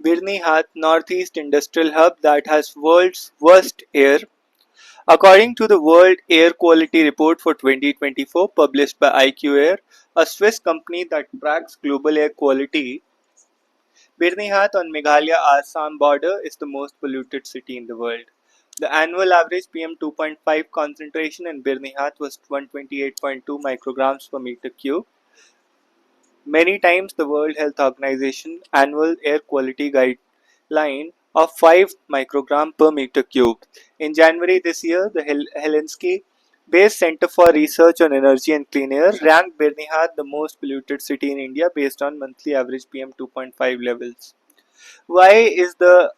Birni Hath Northeast Industrial Hub that has world's worst air. According to the World Air Quality Report for 2024 published by IQ Air, a Swiss company that tracks global air quality, Birnihat on Meghalaya-Assam border is the most polluted city in the world. The annual average PM 2.5 concentration in Birnihat was 128.2 micrograms per meter cube, many times the World Health Organization annual air quality guideline of 5 microgram per meter cube. In January this year, the Helsinki-based Center for Research on Energy and Clean Air ranked Birnihat the most polluted city in India based on monthly average PM 2.5 levels. Why is the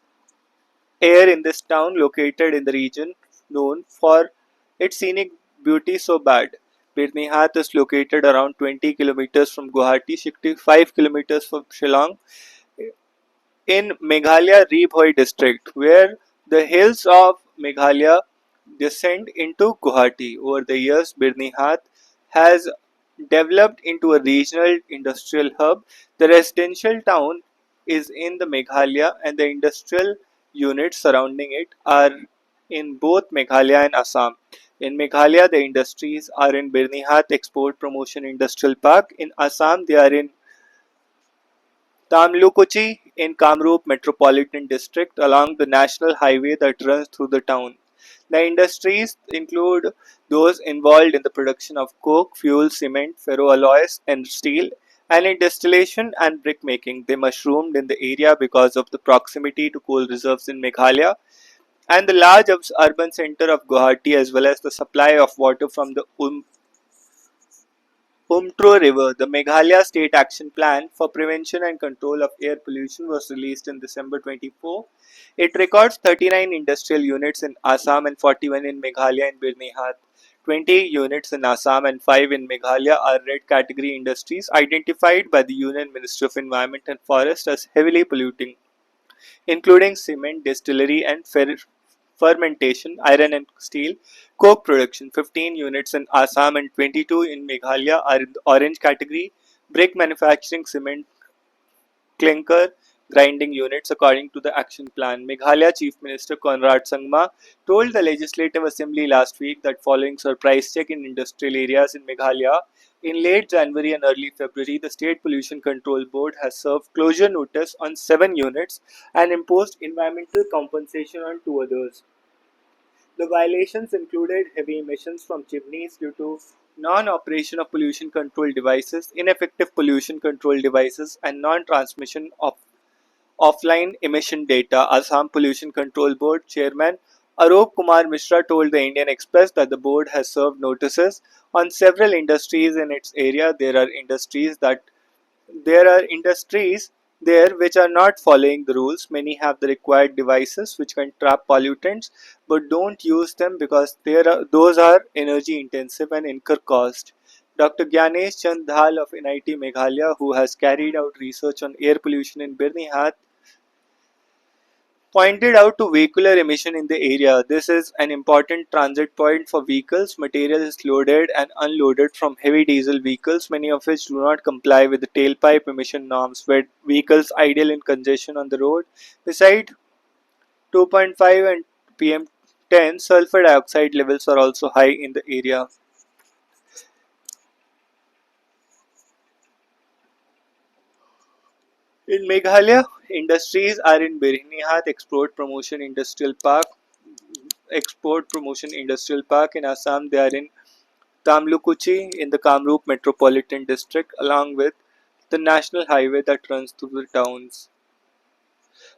air in this town, located in the region known for its scenic beauty, so bad? Birnihat is located around 20 kilometers from Guwahati, 65 kilometers from Shillong, in Meghalaya Ri district, where the hills of Meghalaya descend into Guwahati. Over the years, Birnihat has developed into a regional industrial hub. The residential town is in the Meghalaya and the industrial units surrounding it are in both Meghalaya and Assam. In Meghalaya, the industries are in Birnihat Export Promotion Industrial Park. In Assam, they are in Tamlukuchi in Kamrup Metropolitan District along the national highway that runs through the town. The industries include those involved in the production of coke, fuel, cement, ferroalloys, and steel, and in distillation and brick making. They mushroomed in the area because of the proximity to coal reserves in Meghalaya and the large urban center of Guwahati, as well as the supply of water from the Umtro River. The Meghalaya State Action Plan for Prevention and Control of Air Pollution was released in December 24. It records 39 industrial units in Assam and 41 in Meghalaya and Birnihat. 20 units in Assam and 5 in Meghalaya are red category industries identified by the Union Ministry of Environment and Forest as heavily polluting, including cement, distillery and fermentation, iron and steel, coke production. 15 units in Assam and 22 in Meghalaya are in the orange category, brick manufacturing, cement, clinker grinding units according to the action plan. Meghalaya Chief Minister Conrad Sangma told the Legislative Assembly last week that following surprise check in industrial areas in Meghalaya in late January and early February, the State Pollution Control Board has served closure notice on 7 units and imposed environmental compensation on 2 others. The violations included heavy emissions from chimneys due to non-operation of pollution control devices, ineffective pollution control devices, and non-transmission of offline emission data. Assam Pollution Control Board Chairman Arop Kumar Mishra told the Indian Express that the board has served notices on several industries in its area. There are industries there which are not following the rules. Many have the required devices which can trap pollutants but don't use them because those are energy intensive and incur cost. Dr. Gyanesh Chand Dhal of NIT Meghalaya, who has carried out research on air pollution in Birnihat, pointed out to vehicular emission in the area. This is an important transit point for vehicles. Material is loaded and unloaded from heavy diesel vehicles, many of which do not comply with the tailpipe emission norms, where vehicles idle in congestion on the road. Beside 2.5 and PM10, sulfur dioxide levels are also high in the area. In Meghalaya, industries are in Birnihat Export Promotion Industrial Park. In Assam, they are in Tamlukuchi in the Kamrup Metropolitan District, along with the national highway that runs through the towns.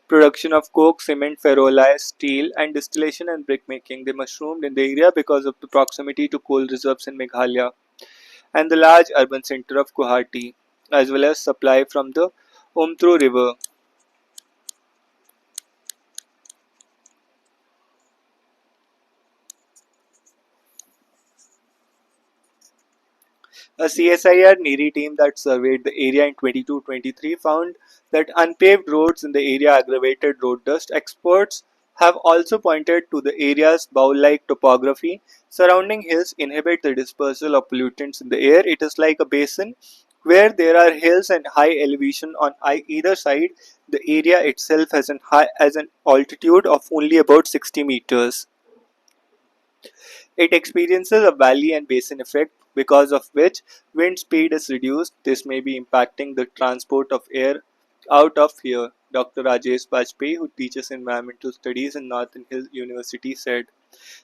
Production of coke, cement, ferroalloy, steel, and distillation and brick making. They mushroomed in the area because of the proximity to coal reserves in Meghalaya and the large urban center of Guwahati, as well as supply from the Umtru River. A CSIR NERI team that surveyed the area in 22-23 found that unpaved roads in the area aggravated road dust. Experts have also pointed to the area's bowl-like topography. Surrounding hills inhibit the dispersal of pollutants in the air. It is like a basin Where there are hills and high elevation on either side, the area itself has an altitude of only about 60 meters. It experiences a valley and basin effect, because of which wind speed is reduced. This may be impacting the transport of air out of here. Dr. Rajesh Bajpayee, who teaches environmental studies in Northern Hill University, said.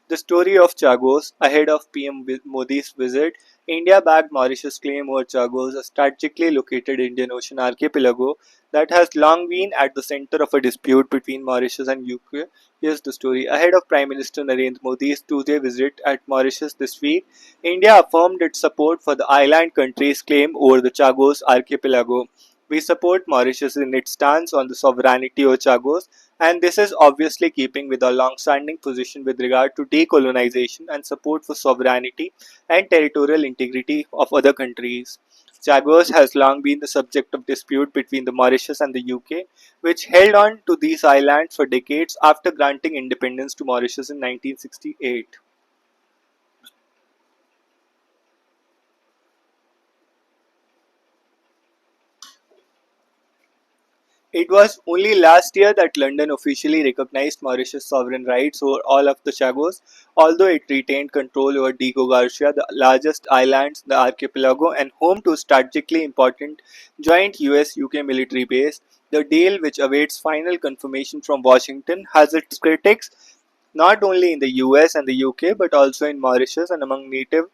The story of Chagos. Ahead of PM Modi's visit, India backed Mauritius' claim over Chagos, a strategically located Indian Ocean archipelago that has long been at the center of a dispute between Mauritius and UK. Here's the story. Ahead of Prime Minister Narendra Modi's Tuesday visit at Mauritius this week, India affirmed its support for the island country's claim over the Chagos archipelago. We support Mauritius in its stance on the sovereignty of Chagos, and this is obviously keeping with our long-standing position with regard to decolonization and support for sovereignty and territorial integrity of other countries. Chagos has long been the subject of dispute between the Mauritius and the UK, which held on to these islands for decades after granting independence to Mauritius in 1968. It was only last year that London officially recognized Mauritius' sovereign rights over all of the Chagos, although it retained control over Diego Garcia, the largest island in the archipelago and home to a strategically important joint US-UK military base. The deal, which awaits final confirmation from Washington, has its critics not only in the US and the UK but also in Mauritius and among native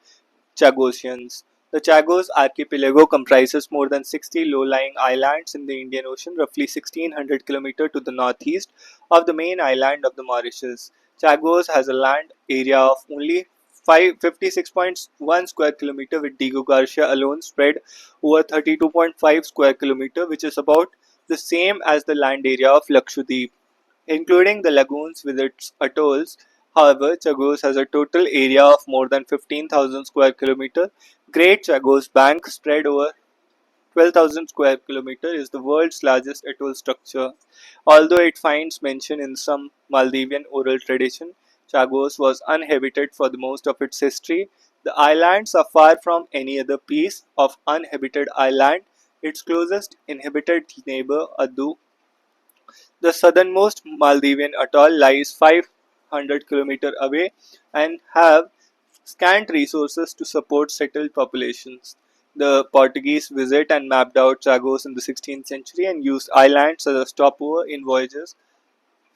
Chagosians. The Chagos archipelago comprises more than 60 low-lying islands in the Indian Ocean, roughly 1600 km to the northeast of the main island of the Mauritius. Chagos has a land area of only 56.1 square kilometer, with Diego Garcia alone spread over 32.5 square kilometer, which is about the same as the land area of Lakshadweep. Including the lagoons with its atolls. However, Chagos has a total area of more than 15,000 square kilometers. Great Chagos Bank, spread over 12,000 square kilometers, is the world's largest atoll structure. Although it finds mention in some Maldivian oral tradition, Chagos was uninhabited for the most of its history. The islands are far from any other piece of uninhabited island. Its closest inhabited neighbor, Adu, the southernmost Maldivian atoll, lies 500 km away and have scant resources to support settled populations. The Portuguese visited and mapped out Chagos in the 16th century and used islands as a stopover in voyages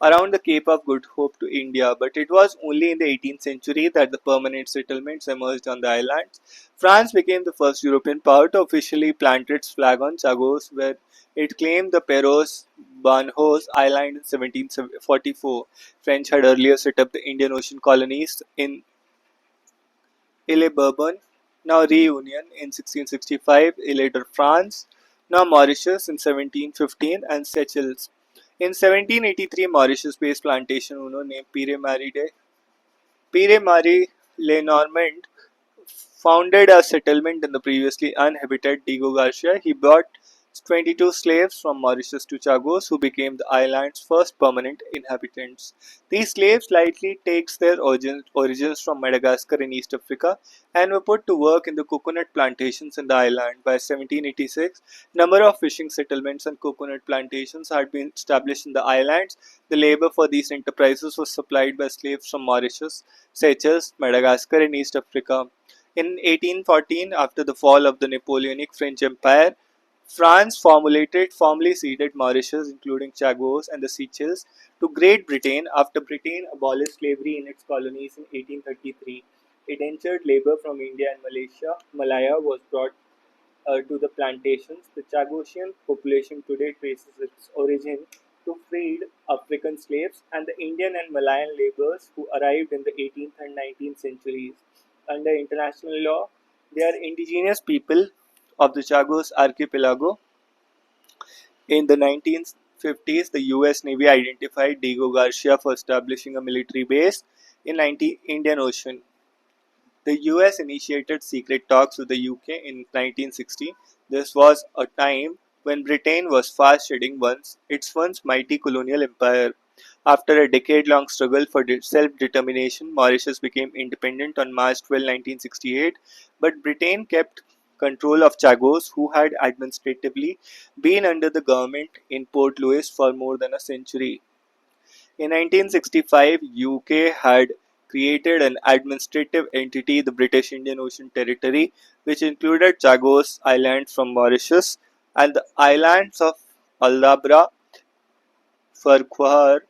around the Cape of Good Hope to India, but it was only in the 18th century that the permanent settlements emerged on the islands. France became the first European power to officially plant its flag on Chagos, where it claimed the Perros Banhos Island in 1744. French had earlier set up the Indian Ocean colonies in Ile Bourbon, now Reunion in 1665, Ile de France, now Mauritius in 1715, and Seychelles. In 1783, Mauritius-based plantation owner named Pierre-Marie Lenormand founded a settlement in the previously uninhabited Diego Garcia. He brought 22 slaves from Mauritius to Chagos, who became the island's first permanent inhabitants. These slaves likely takes their origins from Madagascar in East Africa and were put to work in the coconut plantations in the island. By 1786, number of fishing settlements and coconut plantations had been established in the islands. The labor for these enterprises was supplied by slaves from Mauritius, Seychelles, Madagascar, and East Africa. In 1814, after the fall of the Napoleonic French Empire, France formally ceded Mauritius, including Chagos and the Seychelles, to Great Britain after Britain abolished slavery in its colonies in 1833. Indentured labor from India and Malaya was brought to the plantations. The Chagosian population today traces its origin to freed African slaves and the Indian and Malayan laborers who arrived in the 18th and 19th centuries. Under international law, they are indigenous people of the Chagos archipelago. In the 1950s, the US Navy identified Diego Garcia for establishing a military base in the Indian Ocean. The US initiated secret talks with the UK in 1960. This was a time when Britain was fast shedding its once mighty colonial empire. After a decade-long struggle for self-determination, Mauritius became independent on March 12, 1968, but Britain kept control of Chagos, who had administratively been under the government in Port Louis for more than a century. In 1965, UK had created an administrative entity, the British Indian Ocean Territory, which included Chagos Island from Mauritius and the islands of Aldabra, Farquhar,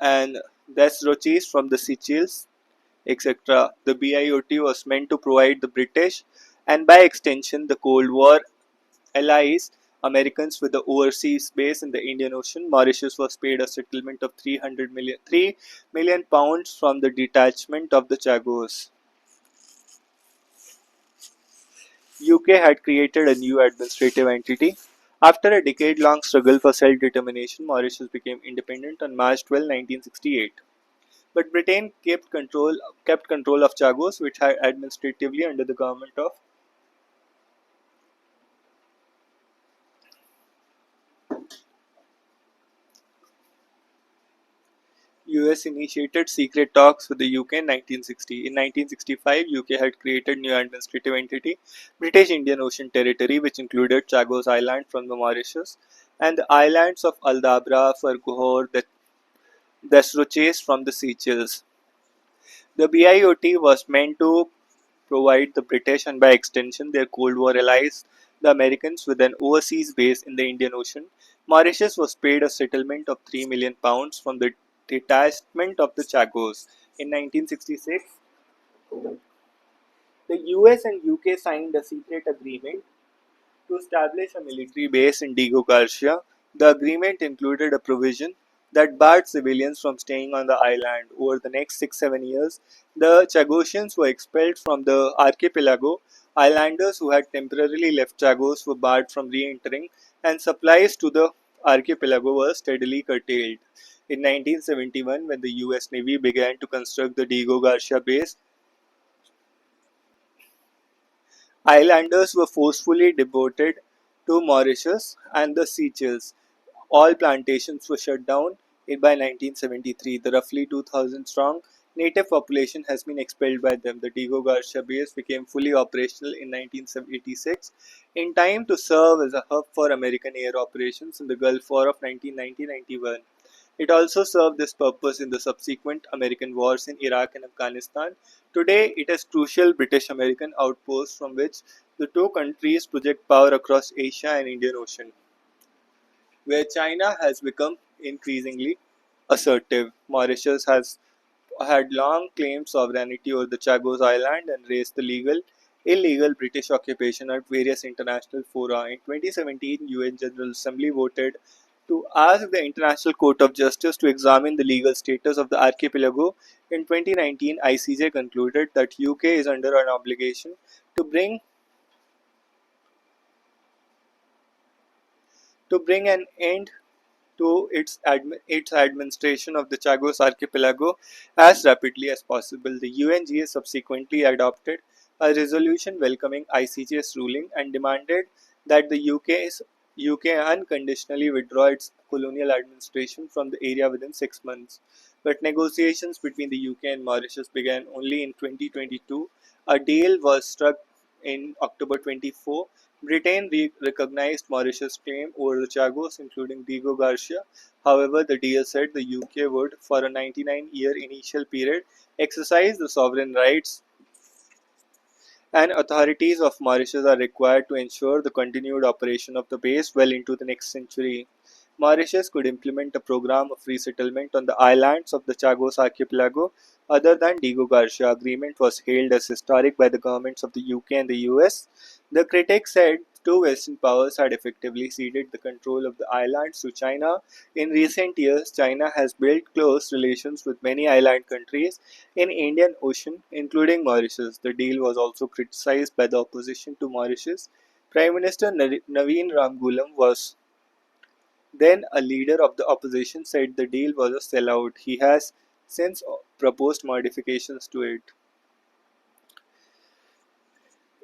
and Desroches from the Seychelles, etc. The BIOT was meant to provide the British and by extension the Cold War allies Americans with the overseas base in the Indian Ocean. Mauritius was paid a settlement of 3 million pounds from the detachment of the Chagos. UK had created a new administrative entity. After a decade-long struggle for self-determination, Mauritius became independent on March 12, 1968. But Britain kept control of Chagos, which had administratively under the government of US initiated secret talks with the UK in 1960. In 1965, UK had created new administrative entity, British Indian Ocean Territory, which included Chagos Island from the Mauritius and the islands of Aldabra, Farquhar, Desroches from the Seychelles. The BIOT was meant to provide the British and by extension their Cold War allies, the Americans, with an overseas base in the Indian Ocean. Mauritius was paid a settlement of £3 million from the detachment of the Chagos. In 1966, the US and UK signed a secret agreement to establish a military base in Diego Garcia. The agreement included a provision that barred civilians from staying on the island. Over the next 6-7 years, the Chagosians were expelled from the archipelago. Islanders who had temporarily left Chagos were barred from re entering, and supplies to the archipelago were steadily curtailed. In 1971, when the US Navy began to construct the Diego Garcia base, islanders were forcefully deported to Mauritius and the Seychelles. All plantations were shut down by 1973. The roughly 2,000 strong native population has been expelled by them. The Diego Garcia base became fully operational in 1986, in time to serve as a hub for American air operations in the Gulf War of 1990-91. It also served this purpose in the subsequent American wars in Iraq and Afghanistan. Today, it is crucial British-American outpost from which the two countries project power across Asia and Indian Ocean, where China has become increasingly assertive. Mauritius has had long claimed sovereignty over the Chagos Island and raised the illegal British occupation at various international fora. In 2017, UN General Assembly voted to ask the International Court of Justice to examine the legal status of the archipelago. In 2019, ICJ concluded that UK is under an obligation to bring an end to its administration of the Chagos archipelago as rapidly as possible. The UNGA subsequently adopted a resolution welcoming ICJ's ruling and demanded that the UK unconditionally withdraw its colonial administration from the area within 6 months. But negotiations between the UK and Mauritius began only in 2022. A deal was struck in October 24. Britain recognized Mauritius' claim over the Chagos, including Diego Garcia. However, the deal said the UK would, for a 99-year initial period, exercise the sovereign rights and authorities of Mauritius are required to ensure the continued operation of the base well into the next century. Mauritius could implement a program of resettlement on the islands of the Chagos archipelago other than Diego Garcia. Agreement was hailed as historic by the governments of the UK and the US. The critics said two Western powers had effectively ceded the control of the islands to China. In recent years, China has built close relations with many island countries in Indian Ocean, including Mauritius. The deal was also criticized by the opposition to Mauritius. Prime Minister Naveen Ramgoolam was then a leader of the opposition said the deal was a sellout. He has since proposed modifications to it.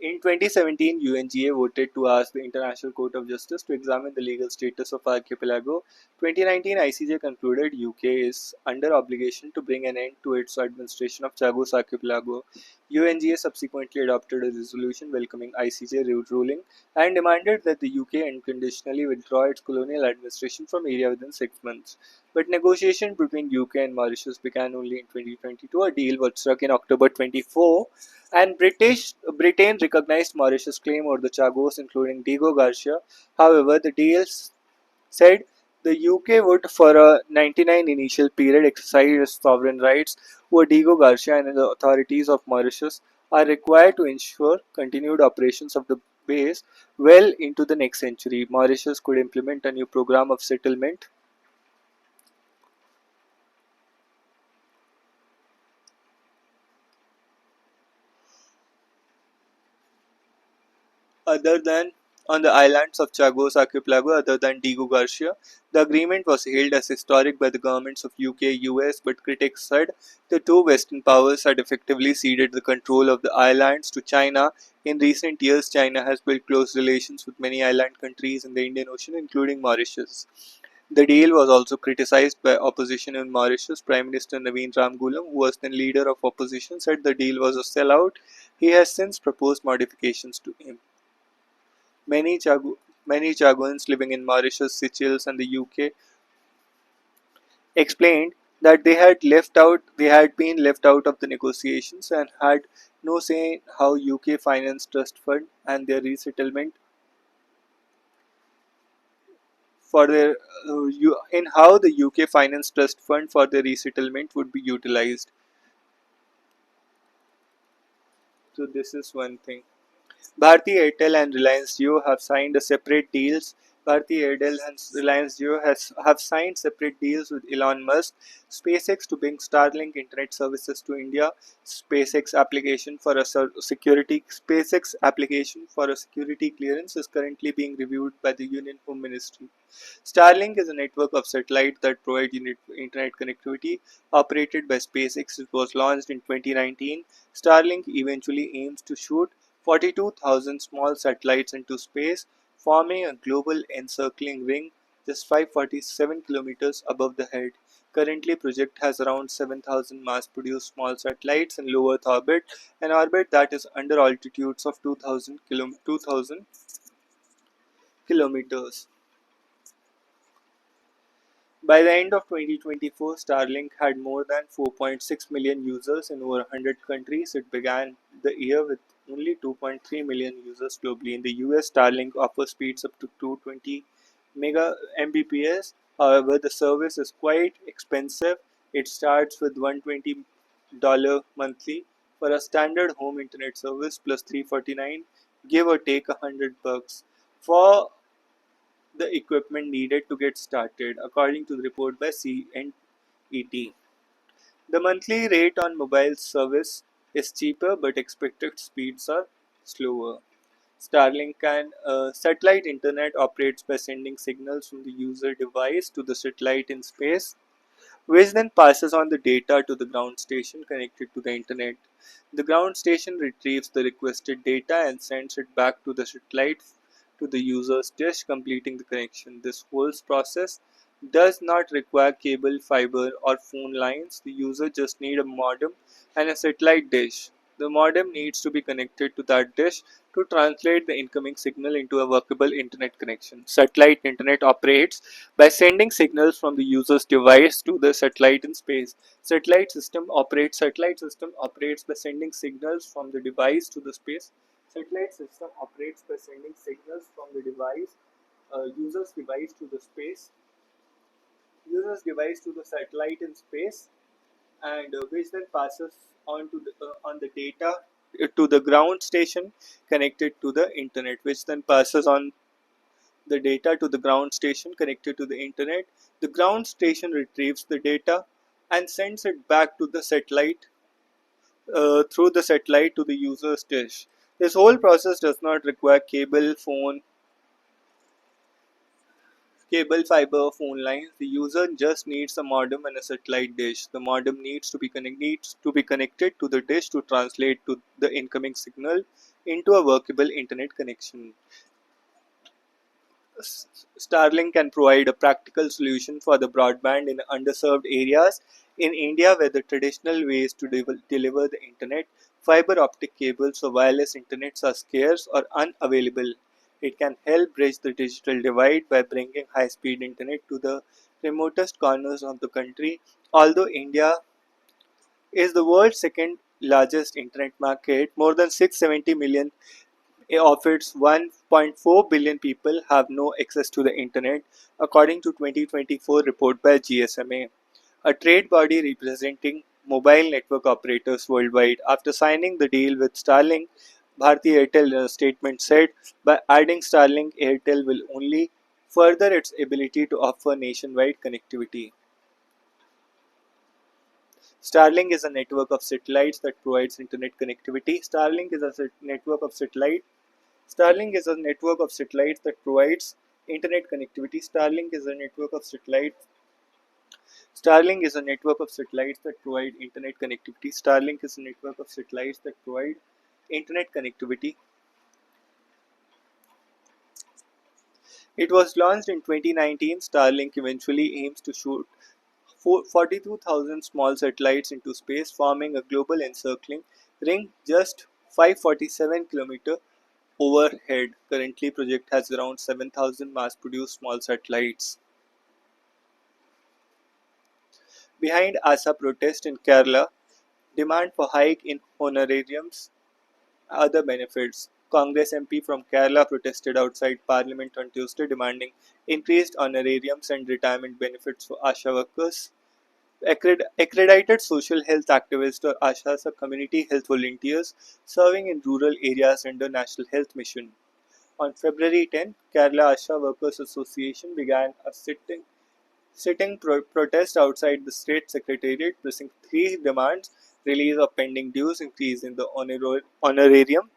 In 2017, UNGA voted to ask the International Court of Justice to examine the legal status of archipelago. 2019 ICJ concluded UK is under obligation to bring an end to its administration of Chagos archipelago. UNGA subsequently adopted a resolution welcoming ICJ ruling and demanded that the UK unconditionally withdraw its colonial administration from area within 6 months. But negotiations between UK and Mauritius began only in 2022. A deal was struck in October 24, and Britain recognized Mauritius' claim over the Chagos, including Diego Garcia. However, the deal said the UK would, for a 99 initial period, exercise its sovereign rights over Diego Garcia, and the authorities of Mauritius are required to ensure continued operations of the base well into the next century. Mauritius could implement a new program of settlement other than on the islands of Chagos Archipelago other than Diego Garcia. The agreement was hailed as historic by the governments of UK, US, but critics said the two Western powers had effectively ceded the control of the islands to China. In recent years, China has built close relations with many island countries in the Indian Ocean, including Mauritius. The deal was also criticized by opposition in Mauritius. Prime Minister Naveen Ramgoolam, who was then leader of opposition, said the deal was a sellout. He has since proposed modifications to him. Many many Chaguans living in Mauritius, Seychelles, and the UK explained that they had been left out of the negotiations and had no say in how UK Finance Trust Fund and their resettlement for their in how the UK Finance Trust Fund for their resettlement would be utilized. So this is one thing. Bharti Airtel and Reliance Jio have signed a separate deals. Bharti Airtel and Reliance Jio have signed separate deals with Elon Musk, SpaceX to bring Starlink internet services to India. SpaceX application for a security clearance is currently being reviewed by the Union Home Ministry. Starlink is a network of satellites that provide internet connectivity operated by SpaceX. It was launched in 2019. Starlink eventually aims to shoot 42,000 small satellites into space, forming a global encircling ring just 547 kilometers above the head. Currently, project has around 7,000 mass-produced small satellites in low Earth orbit, an orbit that is under altitudes of 2,000 kilometers. By the end of 2024, Starlink had more than 4.6 million users in over 100 countries. It began the year with only 2.3 million users globally. In the US, Starlink offers speeds up to 220 mega Mbps. However, the service is quite expensive. It starts with $120 monthly for a standard home internet service plus 349, give or take $100 for the equipment needed to get started, according to the report by CNET. The monthly rate on mobile service is cheaper, but expected speeds are slower. Starlink can satellite internet operates by sending signals from the user device to the satellite in space, which then passes on the data to the ground station connected to the internet. The ground station retrieves the requested data and sends it back to the satellite to the user's dish, completing the connection. This whole process does not require cable, fiber, or phone lines. The user just needs a modem and a satellite dish. The modem needs to be connected to that dish to translate the incoming signal into a workable internet connection. Satellite internet operates by sending signals from the user's device to the satellite in space. Satellite system operates by sending signals from the device to the space. Satellite system operates by sending signals from the user's device to the satellite in space, and which then passes on the data to the ground station connected to the internet, which then passes on the data to the ground station connected to the internet. The ground station retrieves the data and sends it back to the satellite through the satellite to the user's dish. This whole process does not require cable, fiber, or phone lines. The user just needs a modem and a satellite dish. The modem needs to be connected to the dish to translate to the incoming signal into a workable internet connection. Starlink can provide a practical solution for the broadband in underserved areas in India where the traditional ways to deliver the internet fiber optic cables or wireless internets are scarce or unavailable. It can help bridge the digital divide by bringing high speed internet to the remotest corners of the country. Although India is the world's second largest internet market, more than 670 million of its 1.4 billion people have no access to the internet, according to 2024 report by GSMA, a trade body representing mobile network operators worldwide. After signing the deal with Starlink, Bharti Airtel in a statement said, by adding Starlink, Airtel will only further its ability to offer nationwide connectivity. Starlink is a network of satellites that provides internet connectivity. Starlink is a network of satellites that provides internet connectivity. Starlink is a network of satellites that provide internet connectivity. Starlink is a network of satellites that provide internet connectivity. It was launched in 2019. Starlink eventually aims to shoot 42,000 small satellites into space, forming a global encircling ring just 547 km overhead. Currently, project has around 7,000 mass-produced small satellites. Behind ASA protest in Kerala, demand for hike in honorariums, other benefits. Congress MP from Kerala protested outside Parliament on Tuesday demanding increased honorariums and retirement benefits for ASHA workers. Accredited social health activists or ASHAs are community health volunteers serving in rural areas under National Health Mission. On February 10, Kerala ASHA Workers Association began a sitting protest outside the state secretariat, pressing three demands: release of pending dues, increase in the honorarium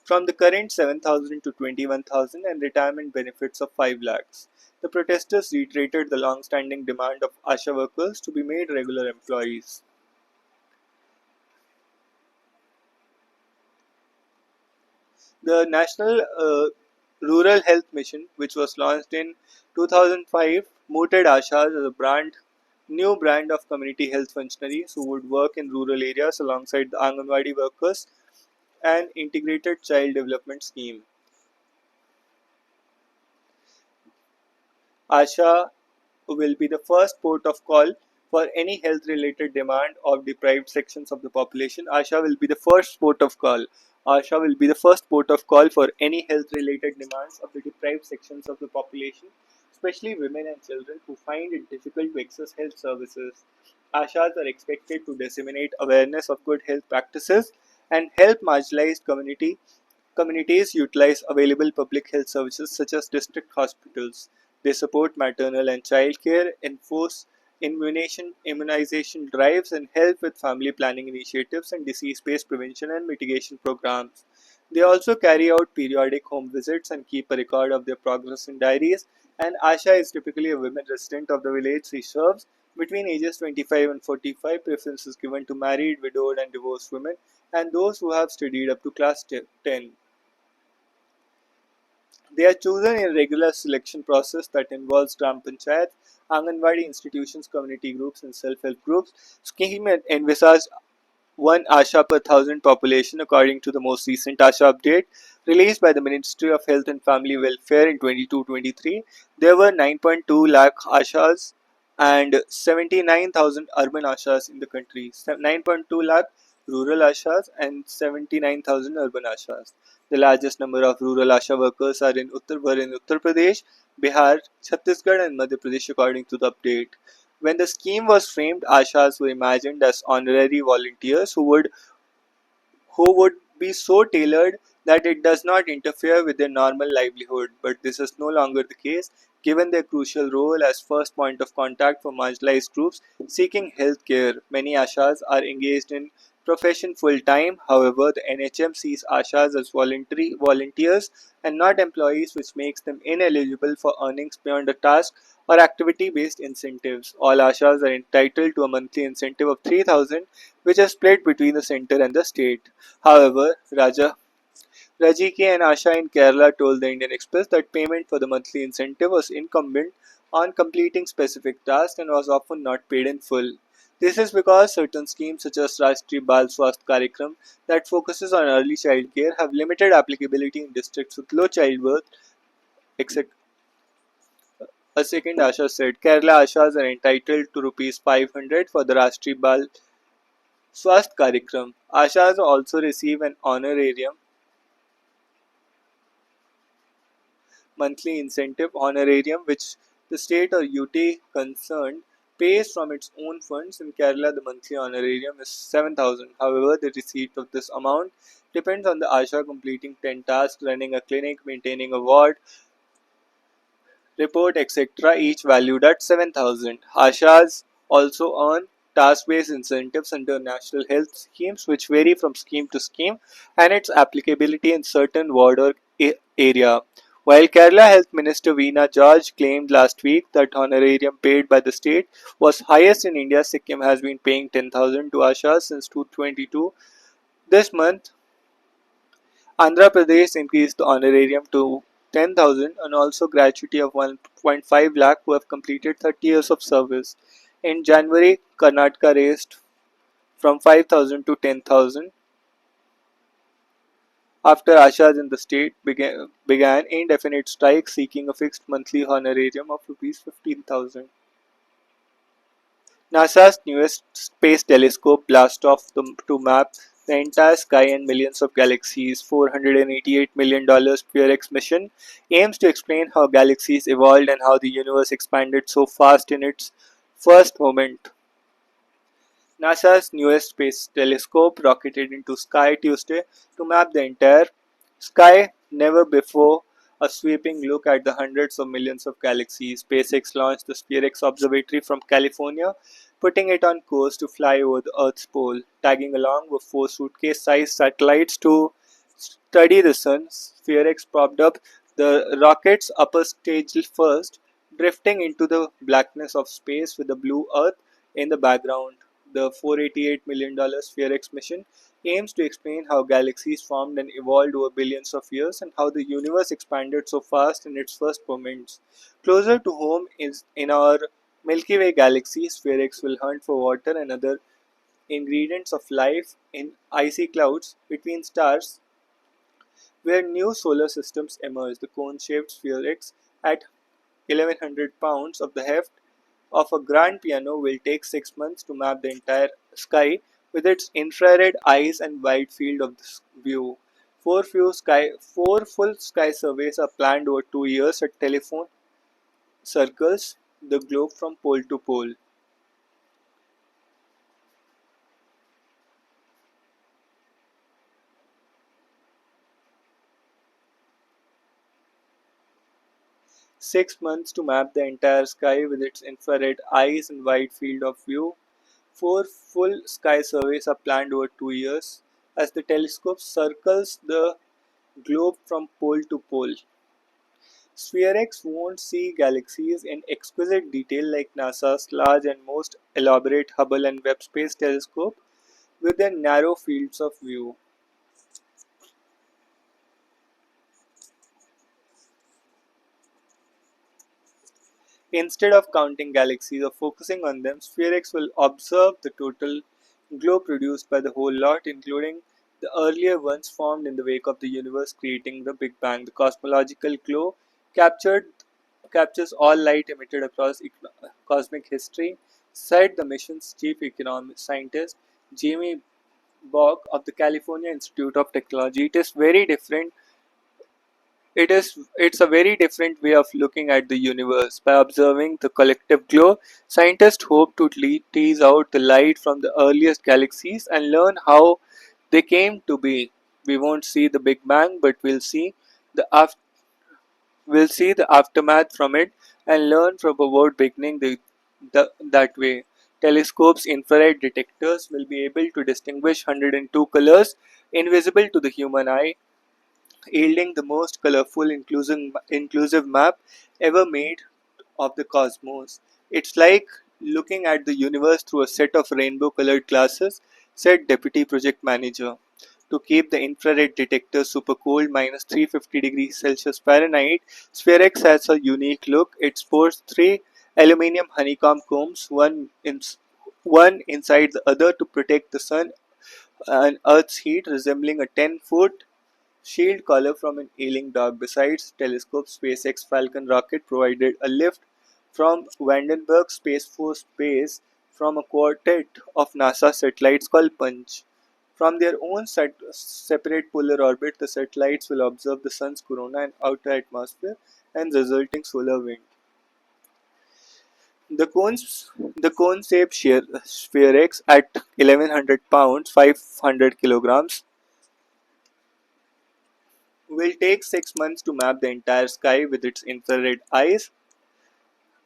from the current 7,000 to 21,000, and retirement benefits of 5 lakhs. The protesters reiterated the long-standing demand of ASHA workers to be made regular employees. The National Rural Health Mission, which was launched in 2005, mooted ASHAs as a new brand of community health functionaries who would work in rural areas alongside the Anganwadi workers and integrated child development scheme. ASHA will be the first port of call for any health related demand of deprived sections of the population. ASHA will be the first port of call. ASHA will be the first port of call for any health related demands of the deprived sections of the population, especially women and children who find it difficult to access health services. ASHAs are expected to disseminate awareness of good health practices and help marginalized communities utilize available public health services such as district hospitals. They support maternal and child care, enforce immunization drives, and help with family planning initiatives and disease-based prevention and mitigation programs. They also carry out periodic home visits and keep a record of their progress in diaries. And Asha is typically a women resident of the village she serves. Between ages 25 and 45, preference is given to married, widowed, and divorced women and those who have studied up to class 10. They are chosen in a regular selection process that involves Gram Panchayat, Anganwadi institutions, community groups, and self-help groups. Scheme envisaged one ASHA per thousand population according to the most recent ASHA update released by the Ministry of Health and Family Welfare in 22-23. There were 9.2 lakh ASHAs and 79,000 urban ASHAs in the country. 9.2 lakh rural ASHAs and 79,000 urban ASHAs. The largest number of rural ASHA workers were in Uttar Pradesh, Bihar, Chhattisgarh, and Madhya Pradesh according to the update. When the scheme was framed, ASHAs were imagined as honorary volunteers who would be so tailored that it does not interfere with their normal livelihood. But this is no longer the case, given their crucial role as first point of contact for marginalized groups seeking health care. Many ASHAs are engaged in profession full time. However, the NHM sees ASHAs as voluntary volunteers and not employees, which makes them ineligible for earnings beyond a task or activity based incentives. All ASHAs are entitled to a monthly incentive of 3,000, which is split between the center and the state. However, Rajike and Asha in Kerala told the Indian Express that payment for the monthly incentive was incumbent on completing specific tasks and was often not paid in full. This is because certain schemes such as Rashtriya Bal Swasth Karyakram that focuses on early child care have limited applicability in districts with low childbirth, etc. A second Asha said Kerala Ashas are entitled to Rs 500 for the Rashtriya Bal Swasth Karyakram. Ashas also receive an honorarium monthly incentive honorarium which the state or UT concerned pays from its own funds. In Kerala, the monthly honorarium is 7,000. However, the receipt of this amount depends on the Asha completing 10 tasks, running a clinic, maintaining a ward, report, etc., each valued at 7,000. Ashas also earn task-based incentives under national health schemes which vary from scheme to scheme and its applicability in certain ward or area. While Kerala Health Minister Veena George claimed last week that honorarium paid by the state was highest in India, Sikkim has been paying 10,000 to Ashas since 2022. This month, Andhra Pradesh increased the honorarium to 10,000 and also gratuity of 1.5 lakh who have completed 30 years of service. In January, Karnataka raised from 5,000 to 10,000 after Ashas in the state began indefinite strike seeking a fixed monthly honorarium of Rs 15,000. NASA's newest space telescope blasts off to map the entire sky and millions of galaxies. $488 million PureX mission aims to explain how galaxies evolved and how the universe expanded so fast in its first moment. NASA's newest space telescope rocketed into sky Tuesday to map the entire sky. Never before a sweeping look at the hundreds of millions of galaxies. SpaceX launched the SpaceX Observatory from California, putting it on course to fly over the Earth's pole. Tagging along were four suitcase-sized satellites to study the sun. SpaceX propped up the rocket's upper stage first, drifting into the blackness of space with the blue Earth in the background. The $488 million SpaceX mission aims to explain how galaxies formed and evolved over billions of years and how the universe expanded so fast in its first moments. Closer to home is in our Milky Way galaxy, SpaceX will hunt for water and other ingredients of life in icy clouds between stars where new solar systems emerge. The cone-shaped SpaceX at 1100 pounds of the heft of a grand piano will take 6 months to map the entire sky with its infrared eyes and wide field of view. Four full sky surveys are planned over 2 years at telephone circles the globe from pole to pole. 6 months to map the entire sky with its infrared eyes and wide field of view. Four full sky surveys are planned over 2 years as the telescope circles the globe from pole to pole. SphereX won't see galaxies in exquisite detail like NASA's large and most elaborate Hubble and Webb Space Telescope with their narrow fields of view. Instead of counting galaxies or focusing on them, SphereX will observe the total glow produced by the whole lot, including the earlier ones formed in the wake of the universe creating the Big Bang. The cosmological glow captured captures all light emitted across cosmic history, said the mission's chief economic scientist Jamie Bach of the California Institute of Technology. It's a very different way of looking at the universe. By observing the collective glow, scientists hope to tease out the light from the earliest galaxies and learn how they came to be. We won't see the Big Bang, but the af- we'll see the aftermath from it and learn from about beginning that way. Telescopes' infrared detectors will be able to distinguish 102 colors invisible to the human eye, yielding the most colorful, inclusive map ever made of the cosmos. It's like looking at the universe through a set of rainbow colored glasses, said Deputy Project Manager. To keep the infrared detector super cold -350 degrees Celsius Fahrenheit, SphereX has a unique look. It sports three aluminium honeycomb combs, one one inside the other to protect the sun and Earth's heat, resembling a 10-foot shield collar from an ailing dog. Besides telescope, SpaceX Falcon rocket provided a lift from Vandenberg Space Force Base from a quartet of NASA satellites called Punch. From their own separate polar orbit, the satellites will observe the sun's corona and outer atmosphere and resulting solar wind. The cone-shaped sphere X at 1100 pounds, 500 kilograms, will take 6 months to map the entire sky with its infrared eyes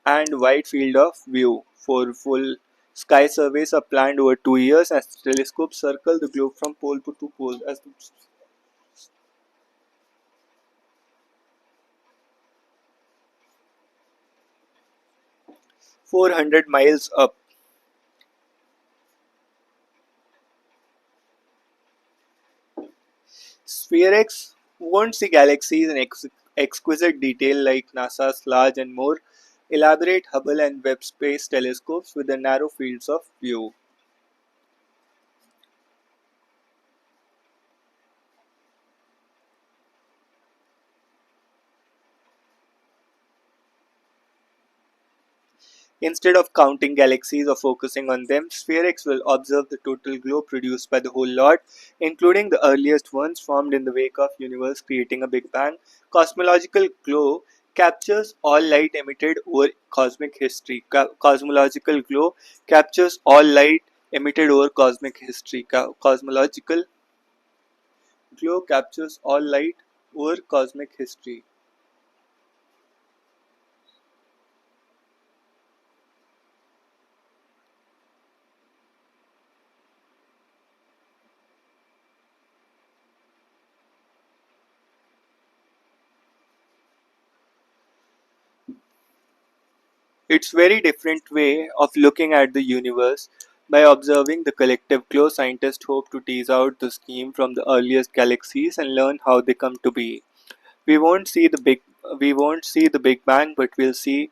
and wide field of view. For full sky surveys are planned over 2 years as telescopes circle the globe from pole to pole. As the 400 miles up. SphereX won't see galaxies in exquisite detail like NASA's large and more elaborate Hubble and Webb space telescopes with their narrow fields of view. Instead of counting galaxies or focusing on them, SphereX will observe the total glow produced by the whole lot, including the earliest ones formed in the wake of universe creating a Big Bang. Cosmological glow captures all light emitted over cosmic history. Cosmological glow captures all light emitted over cosmic history. Cosmological glow captures all light over cosmic history. It's very different way of looking at the universe. By observing the collective glow, scientists hope to tease out the scheme from the earliest galaxies and learn how they come to be. We won't see the big we won't see the Big Bang, but we'll see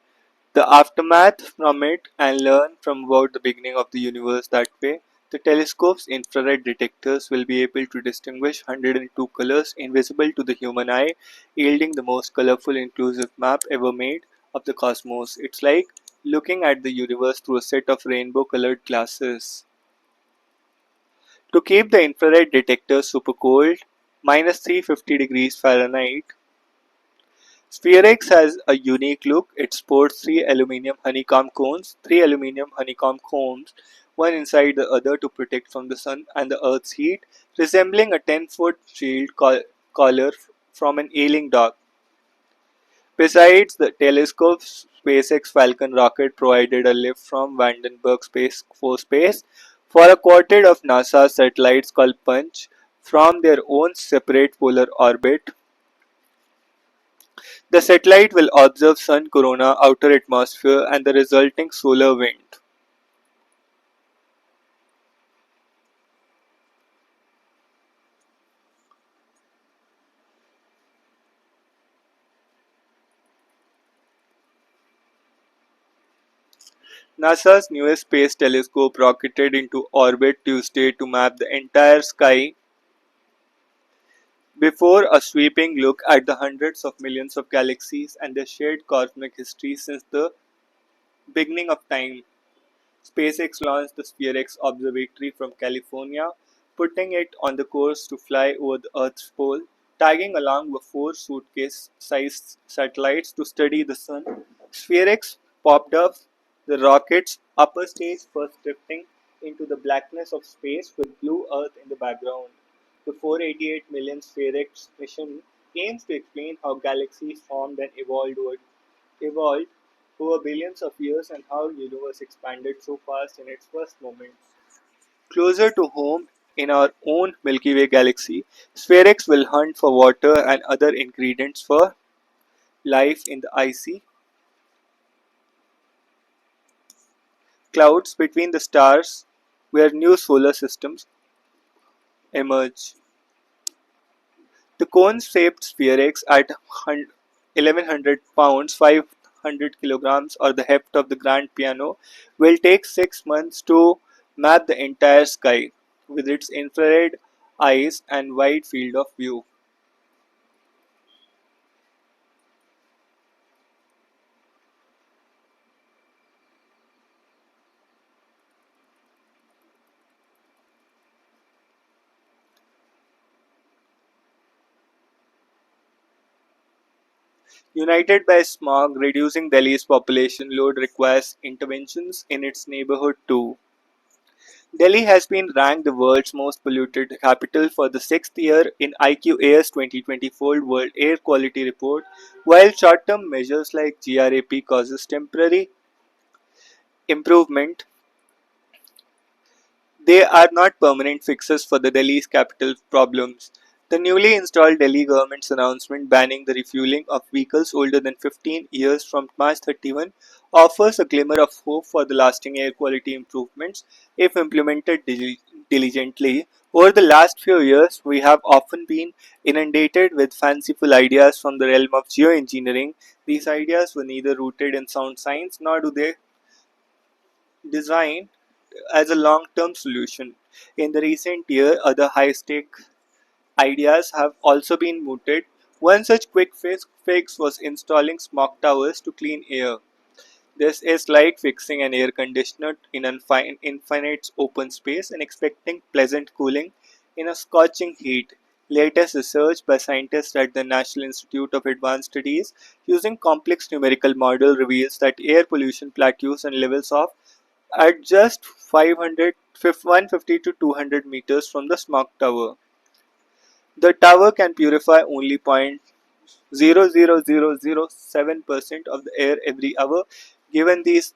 the aftermath from it and learn from about the beginning of the universe that way. The telescope's infrared detectors will be able to distinguish 102 colors invisible to the human eye, yielding the most colorful inclusive map ever made of the cosmos. It's like looking at the universe through a set of rainbow colored glasses. To keep the infrared detectors super cold, minus 350 degrees Fahrenheit, SphereX has a unique look. It sports three aluminum honeycomb cones, one inside the other to protect from the sun and the earth's heat, resembling a 10-foot shield collar from an ailing dog. Besides the telescope's SpaceX Falcon rocket provided a lift from Vandenberg Space Force Base for a quartet of NASA satellites called Punch from their own separate polar orbit. The satellite will observe Sun corona, outer atmosphere, and the resulting solar wind. NASA's newest space telescope rocketed into orbit Tuesday to map the entire sky before a sweeping look at the hundreds of millions of galaxies and their shared cosmic history since the beginning of time. SpaceX launched the SphereX observatory from California, putting it on the course to fly over the Earth's pole, tagging along with four suitcase-sized satellites to study the Sun. SphereX popped up the rocket's upper stage, first drifting into the blackness of space with blue Earth in the background. The 488 million SphereX mission aims to explain how galaxies formed and evolved over billions of years and how the universe expanded so fast in its first moments. Closer to home, in our own Milky Way galaxy, SphereX will hunt for water and other ingredients for life in the icy clouds between the stars where new solar systems emerge. The cone-shaped SphereX at 1100 pounds, 100 kilograms or the heft of the grand piano will take 6 months to map the entire sky with its infrared eyes and wide field of view. United by smog, reducing Delhi's population load requires interventions in its neighborhood too. Delhi has been ranked the world's most polluted capital for the sixth year in IQA's 2024 World Air Quality Report, while short-term measures like GRAP causes temporary improvement. They are not permanent fixes for the Delhi's capital problems. The newly installed Delhi government's announcement banning the refueling of vehicles older than 15 years from March 31 offers a glimmer of hope for the lasting air quality improvements if implemented diligently. Over the last few years, we have often been inundated with fanciful ideas from the realm of geoengineering. These ideas were neither rooted in sound science nor do they design as a long-term solution. In the recent year, other high-stake ideas have also been mooted. One such quick fix was installing smog towers to clean air. This is like fixing an air conditioner in an infinite open space and expecting pleasant cooling in a scorching heat. Latest research by scientists at the National Institute of Advanced Studies using complex numerical model reveals that air pollution plateaus and levels of at just 150 to 200 meters from the smog tower. The tower can purify only 0.00007% of the air every hour. Given these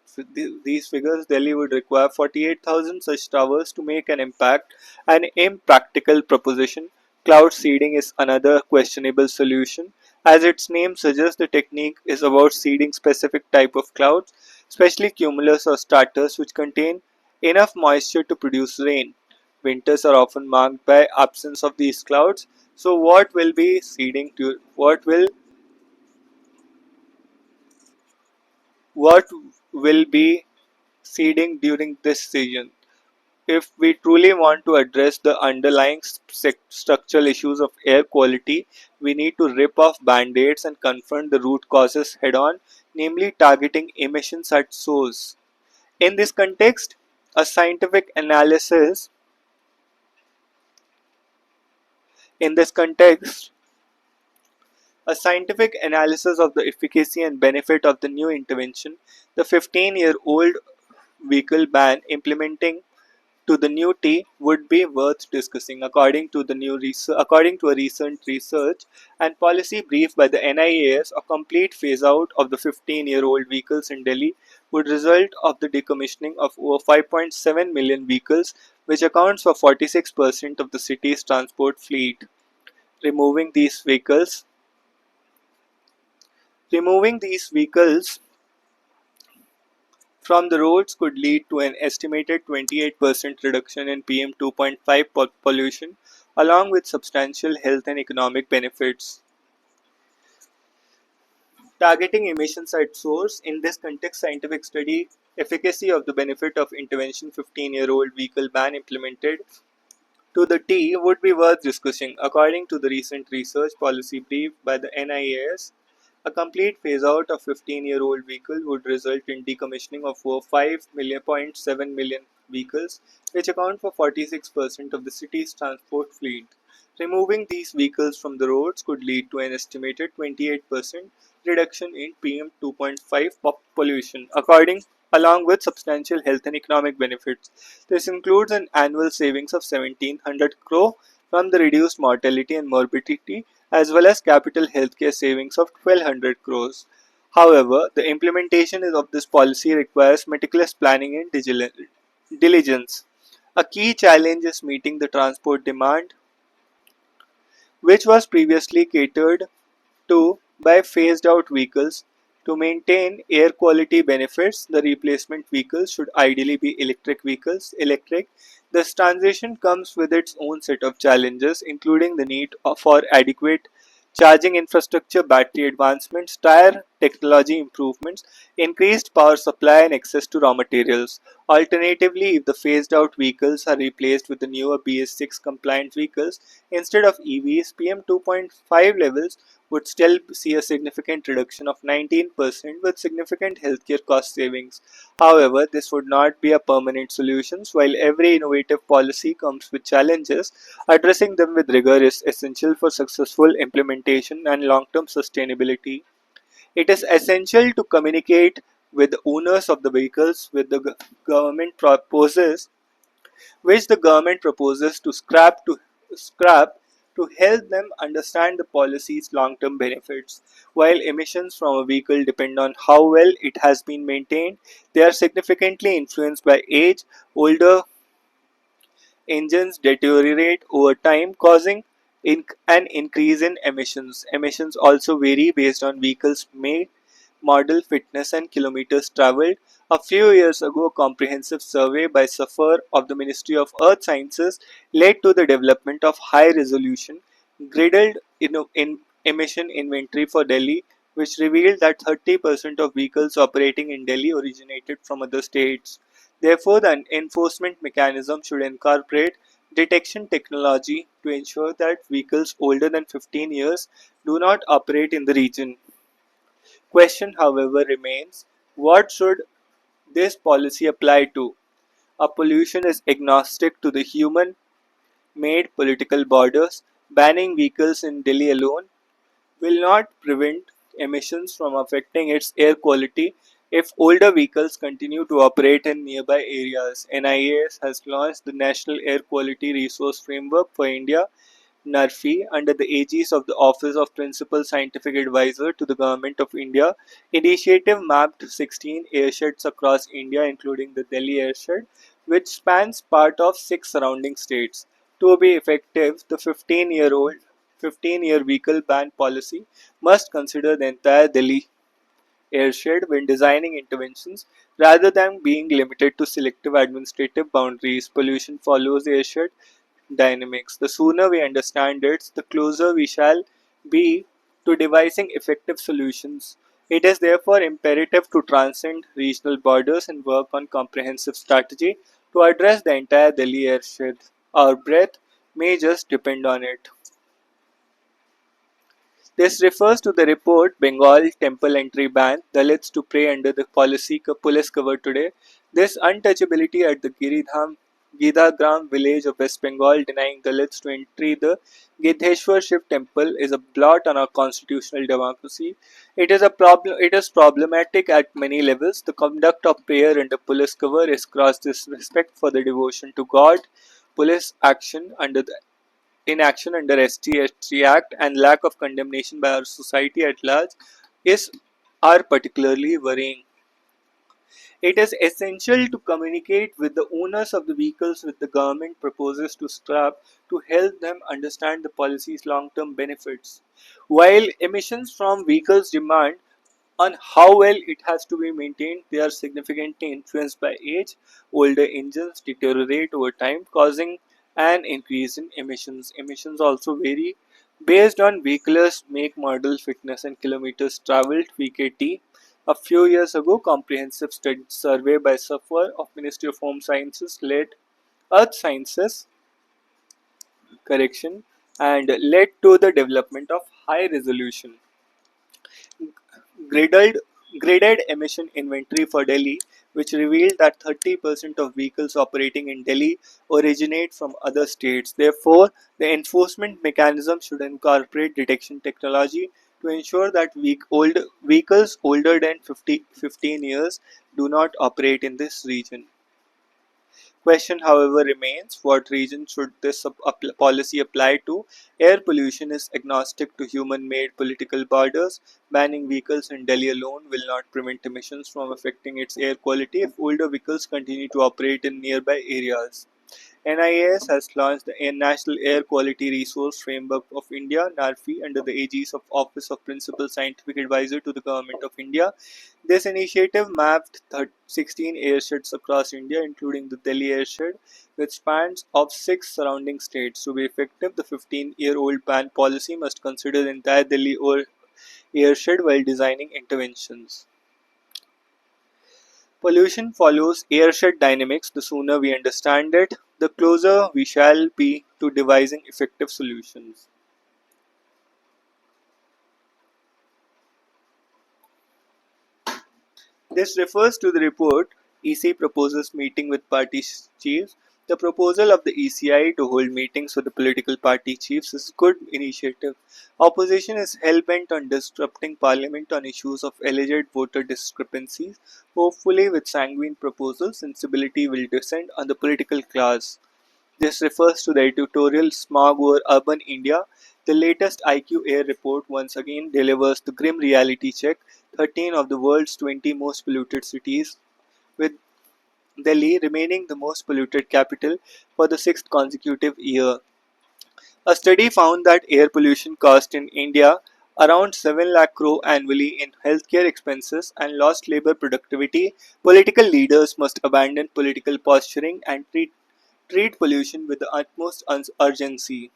figures, Delhi would require 48,000 such towers to make an impact. An impractical proposition. Cloud seeding is another questionable solution. As its name suggests, the technique is about seeding specific type of clouds, especially cumulus or stratus, which contain enough moisture to produce rain. Winters are often marked by absence of these clouds. So what will be seeding during this season? If we truly want to address the underlying structural issues of air quality, we need to rip off band-aids and confront the root causes head-on, namely targeting emissions at source. In this context, a scientific analysis in this context, a scientific analysis of the efficacy and benefit of the new intervention, the 15-year-old vehicle ban implementing to the new T would be worth discussing. According to a recent research and policy brief by the NIAS, a complete phase out of the 15-year-old vehicles in Delhi would result of the decommissioning of over 5.7 million vehicles, which accounts for 46% of the city's transport fleet. Removing these vehicles Removing these vehicles from the roads could lead to an estimated 28% reduction in PM2.5 pollution, along with substantial health and economic benefits. Targeting emissions at source. In this context, scientific study efficacy of the benefit of intervention 15-year-old vehicle ban implemented to the T would be worth discussing. According to the recent research policy brief by the NIAS, a complete phase-out of 15-year-old vehicles would result in decommissioning of over 5.7 million vehicles, which account for 46% of the city's transport fleet. Removing these vehicles from the roads could lead to an estimated 28% reduction in PM2.5 pollution, along with substantial health and economic benefits. This includes an annual savings of 1700 crore from the reduced mortality and morbidity, as well as capital healthcare savings of 1200 crores. However, the implementation of this policy requires meticulous planning and diligence. A key challenge is meeting the transport demand, which was previously catered to by phased out vehicles. To maintain air quality benefits, the replacement vehicles should ideally be electric vehicles. This transition comes with its own set of challenges, including the need for adequate charging infrastructure, battery advancements, tire technology improvements, increased power supply, and access to raw materials. Alternatively, if the phased out vehicles are replaced with the newer BS6 compliant vehicles instead of EVs, PM2.5 levels would still see a significant reduction of 19% with significant healthcare cost savings. However, this would not be a permanent solution. While every innovative policy comes with challenges, addressing them with rigor is essential for successful implementation and long-term sustainability. It is essential to communicate with the owners of the vehicles government proposes which the government proposes to scrap to help them understand the policy's long-term benefits. While emissions from a vehicle depend on how well it has been maintained, they are significantly influenced by age. Older engines deteriorate over time, causing an increase in emissions. Emissions also vary based on vehicles make, model, fitness, and kilometers traveled. A few years ago, a comprehensive survey by SAFER of the Ministry of Earth Sciences led to the development of high-resolution griddled emission inventory for Delhi, which revealed that 30% of vehicles operating in Delhi originated from other states. Therefore, the enforcement mechanism should incorporate detection technology to ensure that vehicles older than 15 years do not operate in the region. Question, however, remains: what should this policy apply to? A pollution is agnostic to the human made political borders. Banning vehicles in Delhi alone will not prevent emissions from affecting its air quality if older vehicles continue to operate in nearby areas. NIAS has launched the National Air Quality Resource Framework for India NARFI under the aegis of the Office of Principal Scientific Advisor to the Government of India. Initiative mapped 16 airsheds across India, including the Delhi airshed, which spans part of 6 surrounding states. To be effective, the 15-year vehicle ban policy must consider the entire Delhi airshed when designing interventions rather than being limited to selective administrative boundaries. Pollution follows airshed dynamics. The sooner we understand it, the closer we shall be to devising effective solutions. It is therefore imperative to transcend regional borders and work on comprehensive strategy to address the entire Delhi airshed. Our breath may just depend on it. This refers to the report Bengal Temple Entry Ban, Dalits to Pray Under the Police Cover Today. This untouchability at the Gidhagram village of West Bengal denying Dalits to enter the Gidheshwar Shiv temple is a blot on our constitutional democracy. It is problematic at many levels. The conduct of prayer under police cover is gross disrespect for the devotion to God. Police action under the inaction under ST Act and lack of condemnation by our society at large is are particularly worrying. It is essential to communicate with the owners of the vehicles which the government proposes to scrap to help them understand the policy's long-term benefits. While emissions from vehicles demand on how well it has to be maintained, they are significantly influenced by age. Older engines deteriorate over time, causing an increase in emissions. Emissions also vary based on vehicles, make, model, fitness, and kilometers traveled (VKT). A few years ago, comprehensive study survey by SAFER of Ministry of Home Sciences led Earth Sciences correction and led to the development of high resolution graded, graded emission inventory for Delhi, which revealed that 30% of vehicles operating in Delhi originate from other states. Therefore, the enforcement mechanism should incorporate detection technology to ensure that vehicles older than 15 years do not operate in this region. Question, however, remains: what region should this policy apply to? Air pollution is agnostic to human made political borders. Banning vehicles in Delhi alone will not prevent emissions from affecting its air quality if older vehicles continue to operate in nearby areas. NIAS has launched the National Air Quality Resource Framework of India (NARFI) under the aegis of Office of Principal Scientific Advisor to the Government of India. This initiative mapped 16 airsheds across India, including the Delhi airshed, with spans of 6 surrounding states. To be effective, the 15-year-old ban policy must consider the entire Delhi airshed while designing interventions. Pollution follows airshed dynamics. The sooner we understand it, the closer we shall be to devising effective solutions. This refers to the report EC proposes meeting with party chiefs. The proposal of the ECI to hold meetings with the political party chiefs is a good initiative. Opposition is hell-bent on disrupting parliament on issues of alleged voter discrepancies. Hopefully, with sanguine proposals, sensibility will descend on the political class. This refers to the editorial Smog over Urban India. The latest IQ Air report once again delivers the grim reality check. 13 of the world's 20 most polluted cities, with Delhi remaining the most polluted capital for the sixth consecutive year. A study found that air pollution cost in India around 7 lakh crore annually in healthcare expenses and lost labor productivity. Political leaders must abandon political posturing and treat pollution with the utmost urgency.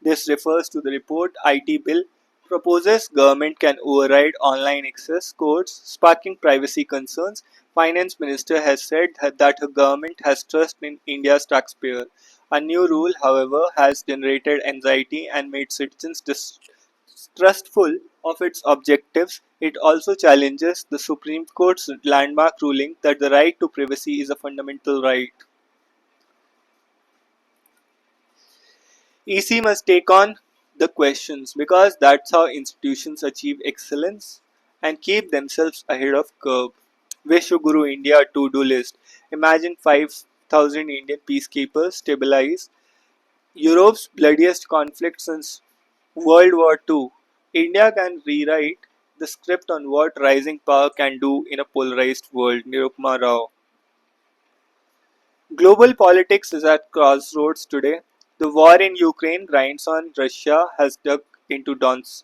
This refers to the report IT bill proposes government can override online access codes, sparking privacy concerns. Finance minister has said that her government has trust in India's taxpayer. A new rule, however, has generated anxiety and made citizens distrustful of its objectives. It also challenges the Supreme Court's landmark ruling that the right to privacy is a fundamental right. EC must take on the questions because that's how institutions achieve excellence and keep themselves ahead of curve. Vishwaguru India to-do list. Imagine 5,000 Indian peacekeepers stabilize Europe's bloodiest conflict since World War II. India can rewrite the script on what rising power can do in a polarized world. Nirupma Rao. Global politics is at crossroads today. The war in Ukraine grinds on Russia has dug into Don's,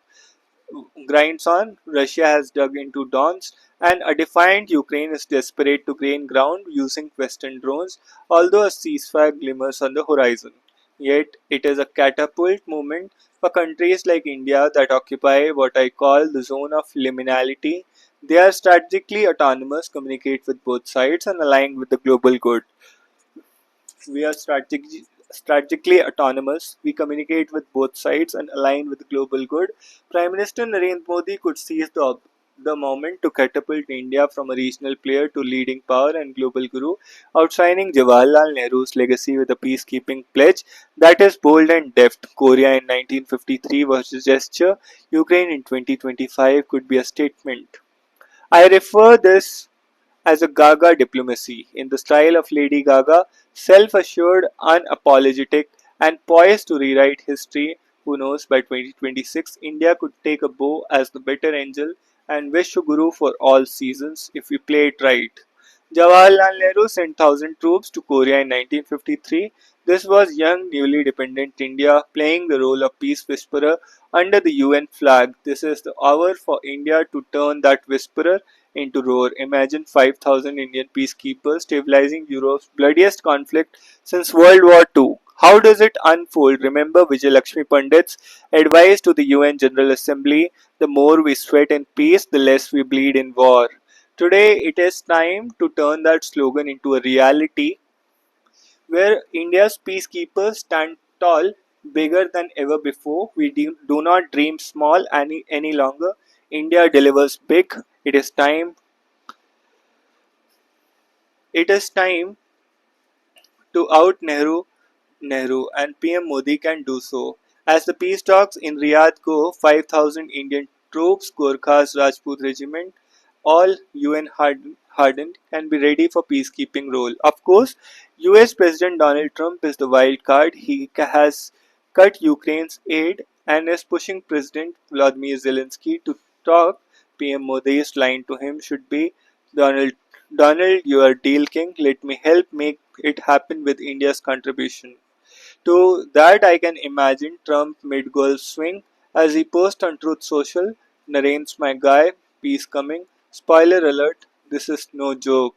and a defiant Ukraine is desperate to gain ground using Western drones, although a ceasefire glimmers on the horizon. Yet, it is a catapult moment for countries like India that occupy what I call the zone of liminality. They are strategically autonomous, communicate with both sides, and align with the global good. We are strategically autonomous. We communicate with both sides and align with the global good. Prime Minister Narendra Modi could seize the moment to catapult India from a regional player to leading power and global guru, outshining Jawaharlal Nehru's legacy with a peacekeeping pledge that is bold and deft. Korea in 1953 was a gesture. Ukraine in 2025 could be a statement. I refer this as a Gaga diplomacy, in the style of Lady Gaga, self-assured, unapologetic, and poised to rewrite history. Who knows, by 2026, India could take a bow as the better angel and wish a guru for all seasons if we play it right. Jawaharlal Nehru sent 1,000 troops to Korea in 1953. This was young, newly dependent India playing the role of peace whisperer under the UN flag. This is the hour for India to turn that whisperer into roar. Imagine 5,000 Indian peacekeepers stabilizing Europe's bloodiest conflict since World War II. How does it unfold? Remember Vijay Pandit's advice to the UN General Assembly: the more we sweat in peace, the less we bleed in war. Today, it is time to turn that slogan into a reality where India's peacekeepers stand tall, bigger than ever before. We do not dream small any longer. India delivers big. It is time to out Nehru, and PM Modi can do so. As the peace talks in Riyadh go, 5,000 Indian troops, Gorkhas Rajput Regiment, all UN hardened, can be ready for peacekeeping role. Of course, US President Donald Trump is the wild card. He has cut Ukraine's aid and is pushing President Vladimir Zelensky to talk. PM Modi's line to him should be, Donald, Donald, you are deal king. Let me help make it happen with India's contribution. To that, I can imagine Trump mid-golf swing as he posts on Truth Social, Naren's my guy, peace coming. Spoiler alert, this is no joke.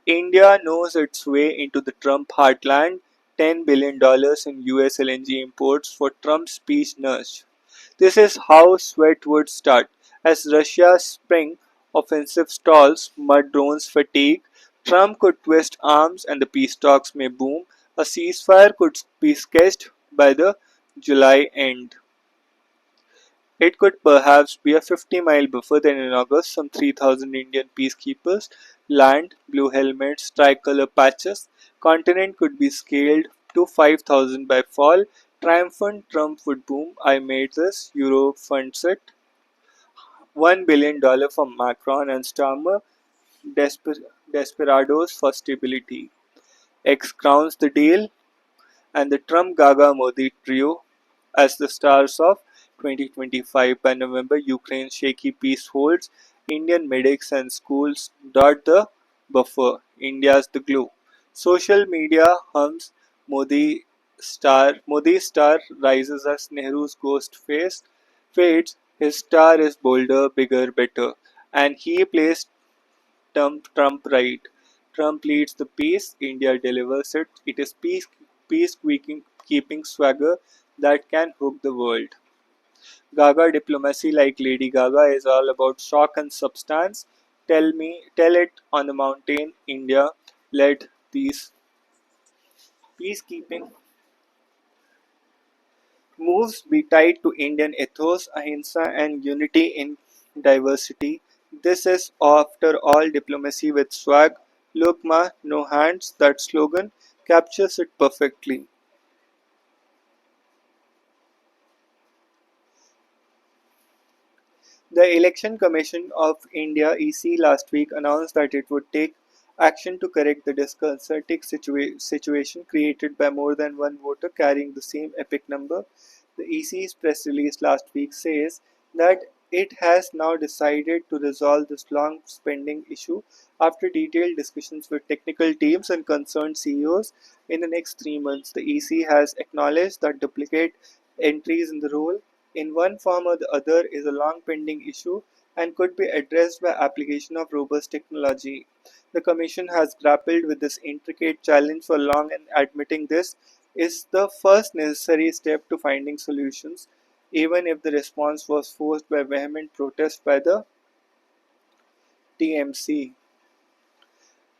India knows its way into the Trump heartland, $10 billion in US LNG imports for Trump's speech nudge. This is how sweat would start. As Russia's spring offensive stalls, mud drones fatigue, Trump could twist arms and the peace talks may boom. A ceasefire could be sketched by the July end. It could perhaps be a 50-mile buffer. Then in August, some 3,000 Indian peacekeepers land, blue helmets, tricolor patches. Continent could be scaled to 5,000 by fall. Triumphant Trump would boom, I made this, Europe funds it. $1 billion from Macron and Starmer, desperados for stability. X crowns the deal, and the Trump Gaga Modi trio as the stars of 2025. By November, Ukraine's shaky peace holds. Indian medics and schools dot the buffer. India's the glue. Social media hums Modi star rises as Nehru's ghost face fades. His star is bolder, bigger, better. And he plays Trump right. Trump leads the peace, India delivers it. It is peace keeping swagger that can hook the world. Gaga diplomacy, like Lady Gaga, is all about shock and substance. Tell it on the mountain. India led these peacekeeping moves be tied to Indian ethos, ahimsa, and unity in diversity. This is, after all, diplomacy with swag. Look ma, no hands, that slogan captures it perfectly. The Election Commission of India (EC) last week announced that it would take action to correct the disconcerting situation created by more than one voter carrying the same epic number. The EC's press release last week says that it has now decided to resolve this long pending issue after detailed discussions with technical teams and concerned CEOs. In the next 3 months, the EC has acknowledged that duplicate entries in the roll in one form or the other is a long pending issue and could be addressed by application of robust technology. The Commission has grappled with this intricate challenge for long, and admitting this is the first necessary step to finding solutions, even if the response was forced by vehement protest by the TMC.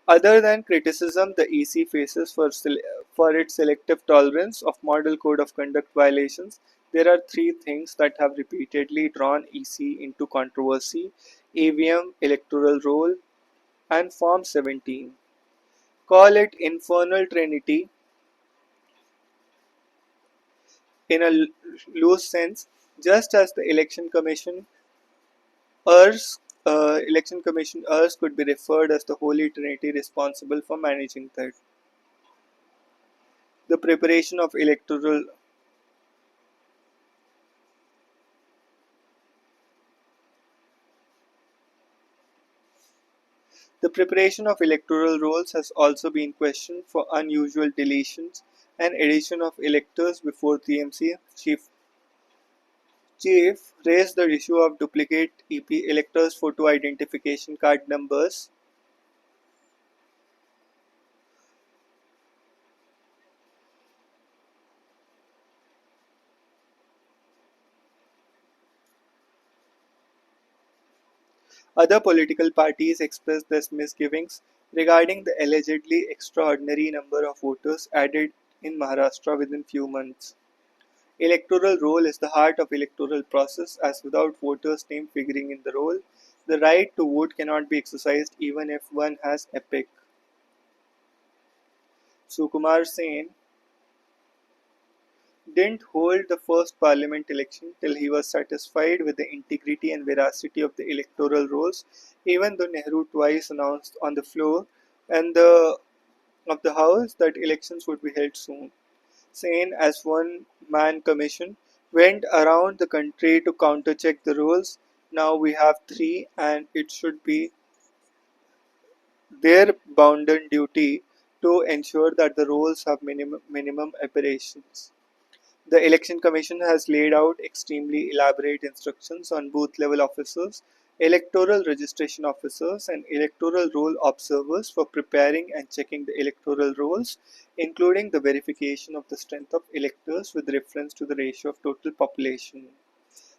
Other than criticism, the EC faces for its selective tolerance of Model Code of Conduct violations, there are three things that have repeatedly drawn EC into controversy: AVM, electoral roll, and Form 17. Call it infernal trinity in a loose sense, just as the Ers, Election Commission Ers could be referred as the Holy Trinity responsible for managing that. The preparation of electoral The preparation of electoral rolls has also been questioned for unusual deletions and addition of electors before TMC chief raised the issue of duplicate EP electors photo identification card numbers. Other political parties expressed their misgivings regarding the allegedly extraordinary number of voters added in Maharashtra within few months. Electoral roll is the heart of electoral process, as without voters' name figuring in the roll, the right to vote cannot be exercised even if one has epic. Sukumar Sen didn't hold the first parliament election till he was satisfied with the integrity and veracity of the electoral rolls, even though Nehru twice announced on the floor and of the House that elections would be held soon. Sen, as one man commission, went around the country to countercheck the rolls. Now we have three, and it should be their bounden duty to ensure that the rolls have minimum aberrations. The Election Commission has laid out extremely elaborate instructions on booth level officers, electoral registration officers, and electoral roll observers for preparing and checking the electoral rolls, including the verification of the strength of electors with reference to the ratio of total population.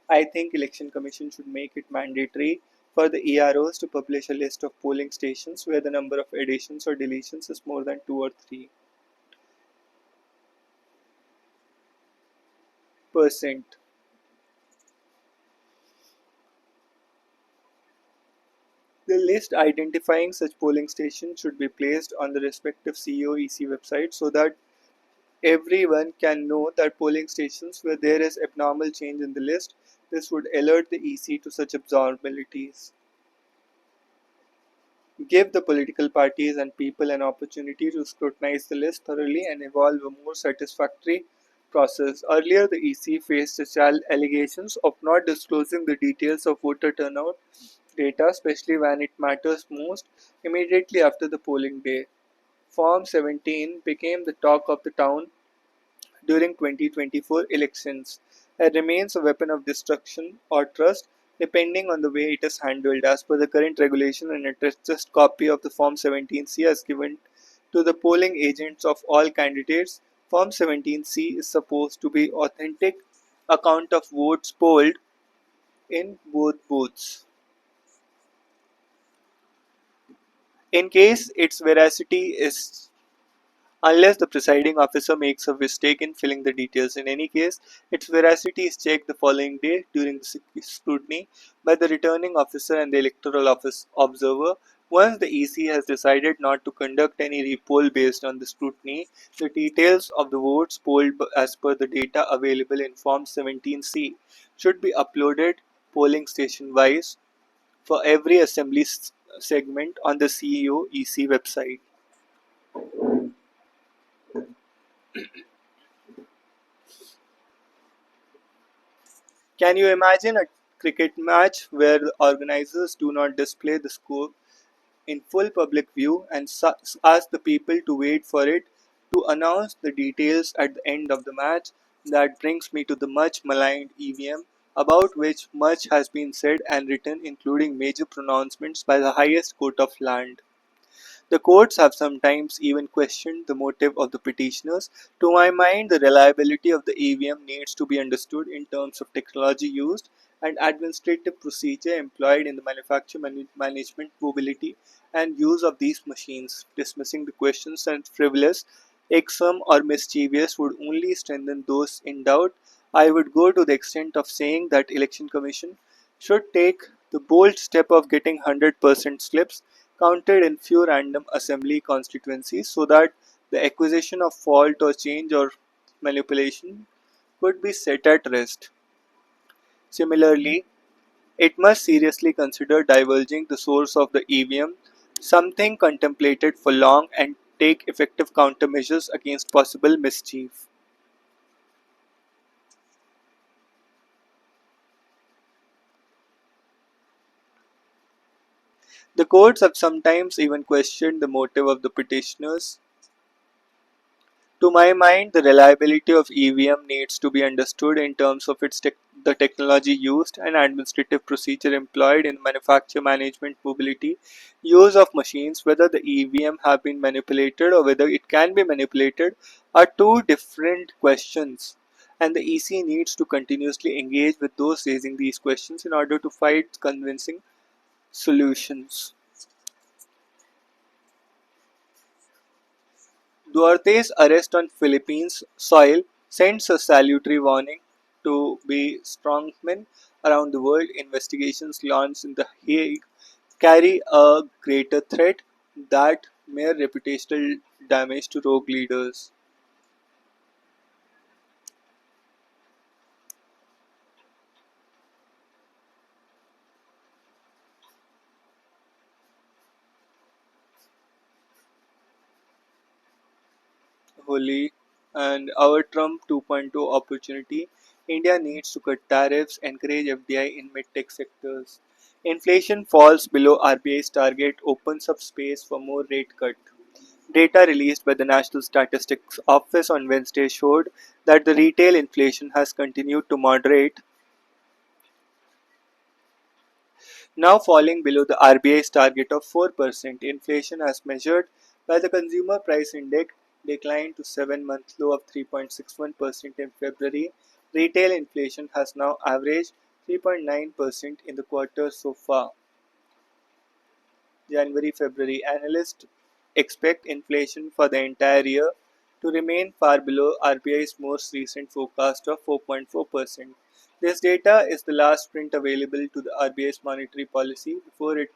I think Election Commission should make it mandatory for the EROs to publish a list of polling stations where the number of additions or deletions is more than 2 or 3%. The list identifying such polling stations should be placed on the respective COEC website so that everyone can know that polling stations where there is abnormal change in the list. This would alert the EC to such abnormalities. Give the political parties and people an opportunity to scrutinize the list thoroughly and evolve a more satisfactory process. Earlier, the EC faced allegations of not disclosing the details of voter turnout data, especially when it matters most, immediately after the polling day. Form 17 became the talk of the town during 2024 elections and remains a weapon of destruction or trust depending on the way it is handled. As per the current regulation, an attested copy of the Form 17C is given to the polling agents of all candidates. Form 17C is supposed to be authentic account of votes polled in both booths. In case its veracity is unless the presiding officer makes a mistake in filling the details. In any case, its veracity is checked the following day during the scrutiny by the returning officer and the electoral office observer. Once the EC has decided not to conduct any repoll based on the scrutiny, the details of the votes polled as per the data available in Form 17C should be uploaded polling station wise for every assembly segment on the CEO EC website. Can you imagine a cricket match where the organizers do not display the score in full public view and ask the people to wait for it to announce the details at the end of the match? That brings me to the much maligned EVM, about which much has been said and written, including major pronouncements by the highest court of land. The courts have sometimes even questioned the motive of the petitioners. To my mind, the reliability of the EVM needs to be understood in terms of technology used and administrative procedure employed in the manufacture, management, mobility, and use of these machines. Dismissing the questions as frivolous, irksome, or mischievous would only strengthen those in doubt. I would go to the extent of saying that Election Commission should take the bold step of getting 100% slips counted in few random assembly constituencies so that the accusation of fault or change or manipulation could be set at rest. Similarly, it must seriously consider divulging the source of the EVM, something contemplated for long, and take effective countermeasures against possible mischief. The courts have sometimes even questioned the motive of the petitioners. To my mind, the reliability of EVM needs to be understood in terms of the technology used and administrative procedure employed in manufacture, management, mobility, use of machines. Whether the EVM have been manipulated or whether it can be manipulated are two different questions. And the EC needs to continuously engage with those raising these questions in order to find convincing solutions. Duarte's arrest on Philippines soil sends a salutary warning to be strongmen around the world. Investigations launched in The Hague carry a greater threat than mere reputational damage to rogue leaders. Holy and our Trump 2.0 opportunity, India needs to cut tariffs, encourage FDI in mid-tech sectors. Inflation falls below RBI's target, opens up space for more rate cut. Data released by the National Statistics Office on Wednesday showed that the retail inflation has continued to moderate, now falling below the RBI's target of 4%. Inflation, as measured by the Consumer Price Index, declined to 7-month low of 3.61% in February. Retail inflation has now averaged 3.9% in the quarter so far. January-February, analysts expect inflation for the entire year to remain far below RBI's most recent forecast of 4.4%. This data is the last print available to the RBI's monetary policy before its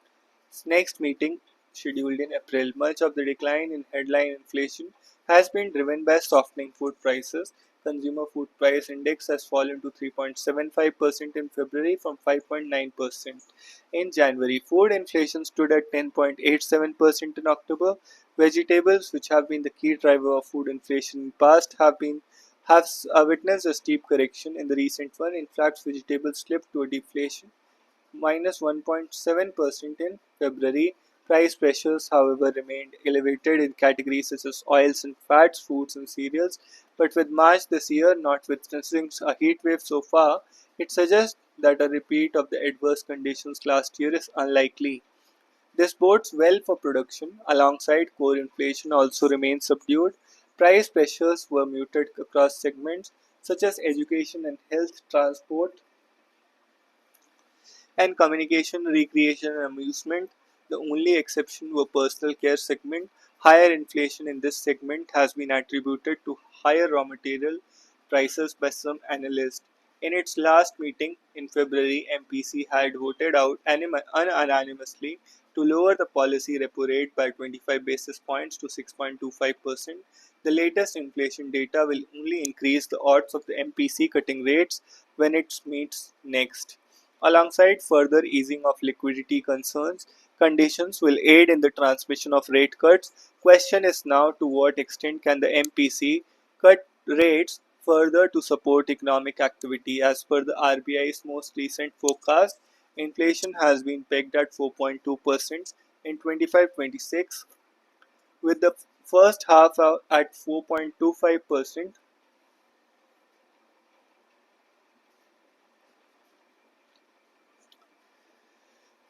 next meeting scheduled in April. Much of the decline in headline inflation has been driven by softening food prices. Consumer food price index has fallen to 3.75% in February from 5.9% in January. Food inflation stood at 10.87% in October. Vegetables, which have been the key driver of food inflation in the past, have witnessed a steep correction in the recent one. In fact, vegetables slipped to a deflation minus 1.7% in February. Price pressures, however, remained elevated in categories such as oils and fats, foods and cereals. But with March this year not witnessing a heat wave so far, it suggests that a repeat of the adverse conditions last year is unlikely. This bodes well for production. Alongside core inflation also remains subdued. Price pressures were muted across segments such as education and health, transport, and communication, recreation, and amusement. The only exception were personal care segment. Higher inflation in this segment has been attributed to higher raw material prices by some analysts. In its last meeting in February, MPC had voted out unanimously to lower the policy repo rate by 25 basis points to 6.25%. The latest inflation data will only increase the odds of the MPC cutting rates when it meets next. Alongside further easing of liquidity conditions will aid in the transmission of rate cuts. Question is now to what extent can the MPC cut rates further to support economic activity. As per the RBI's most recent forecast, inflation has been pegged at 4.2% in 25-26, with the first half at 4.25%.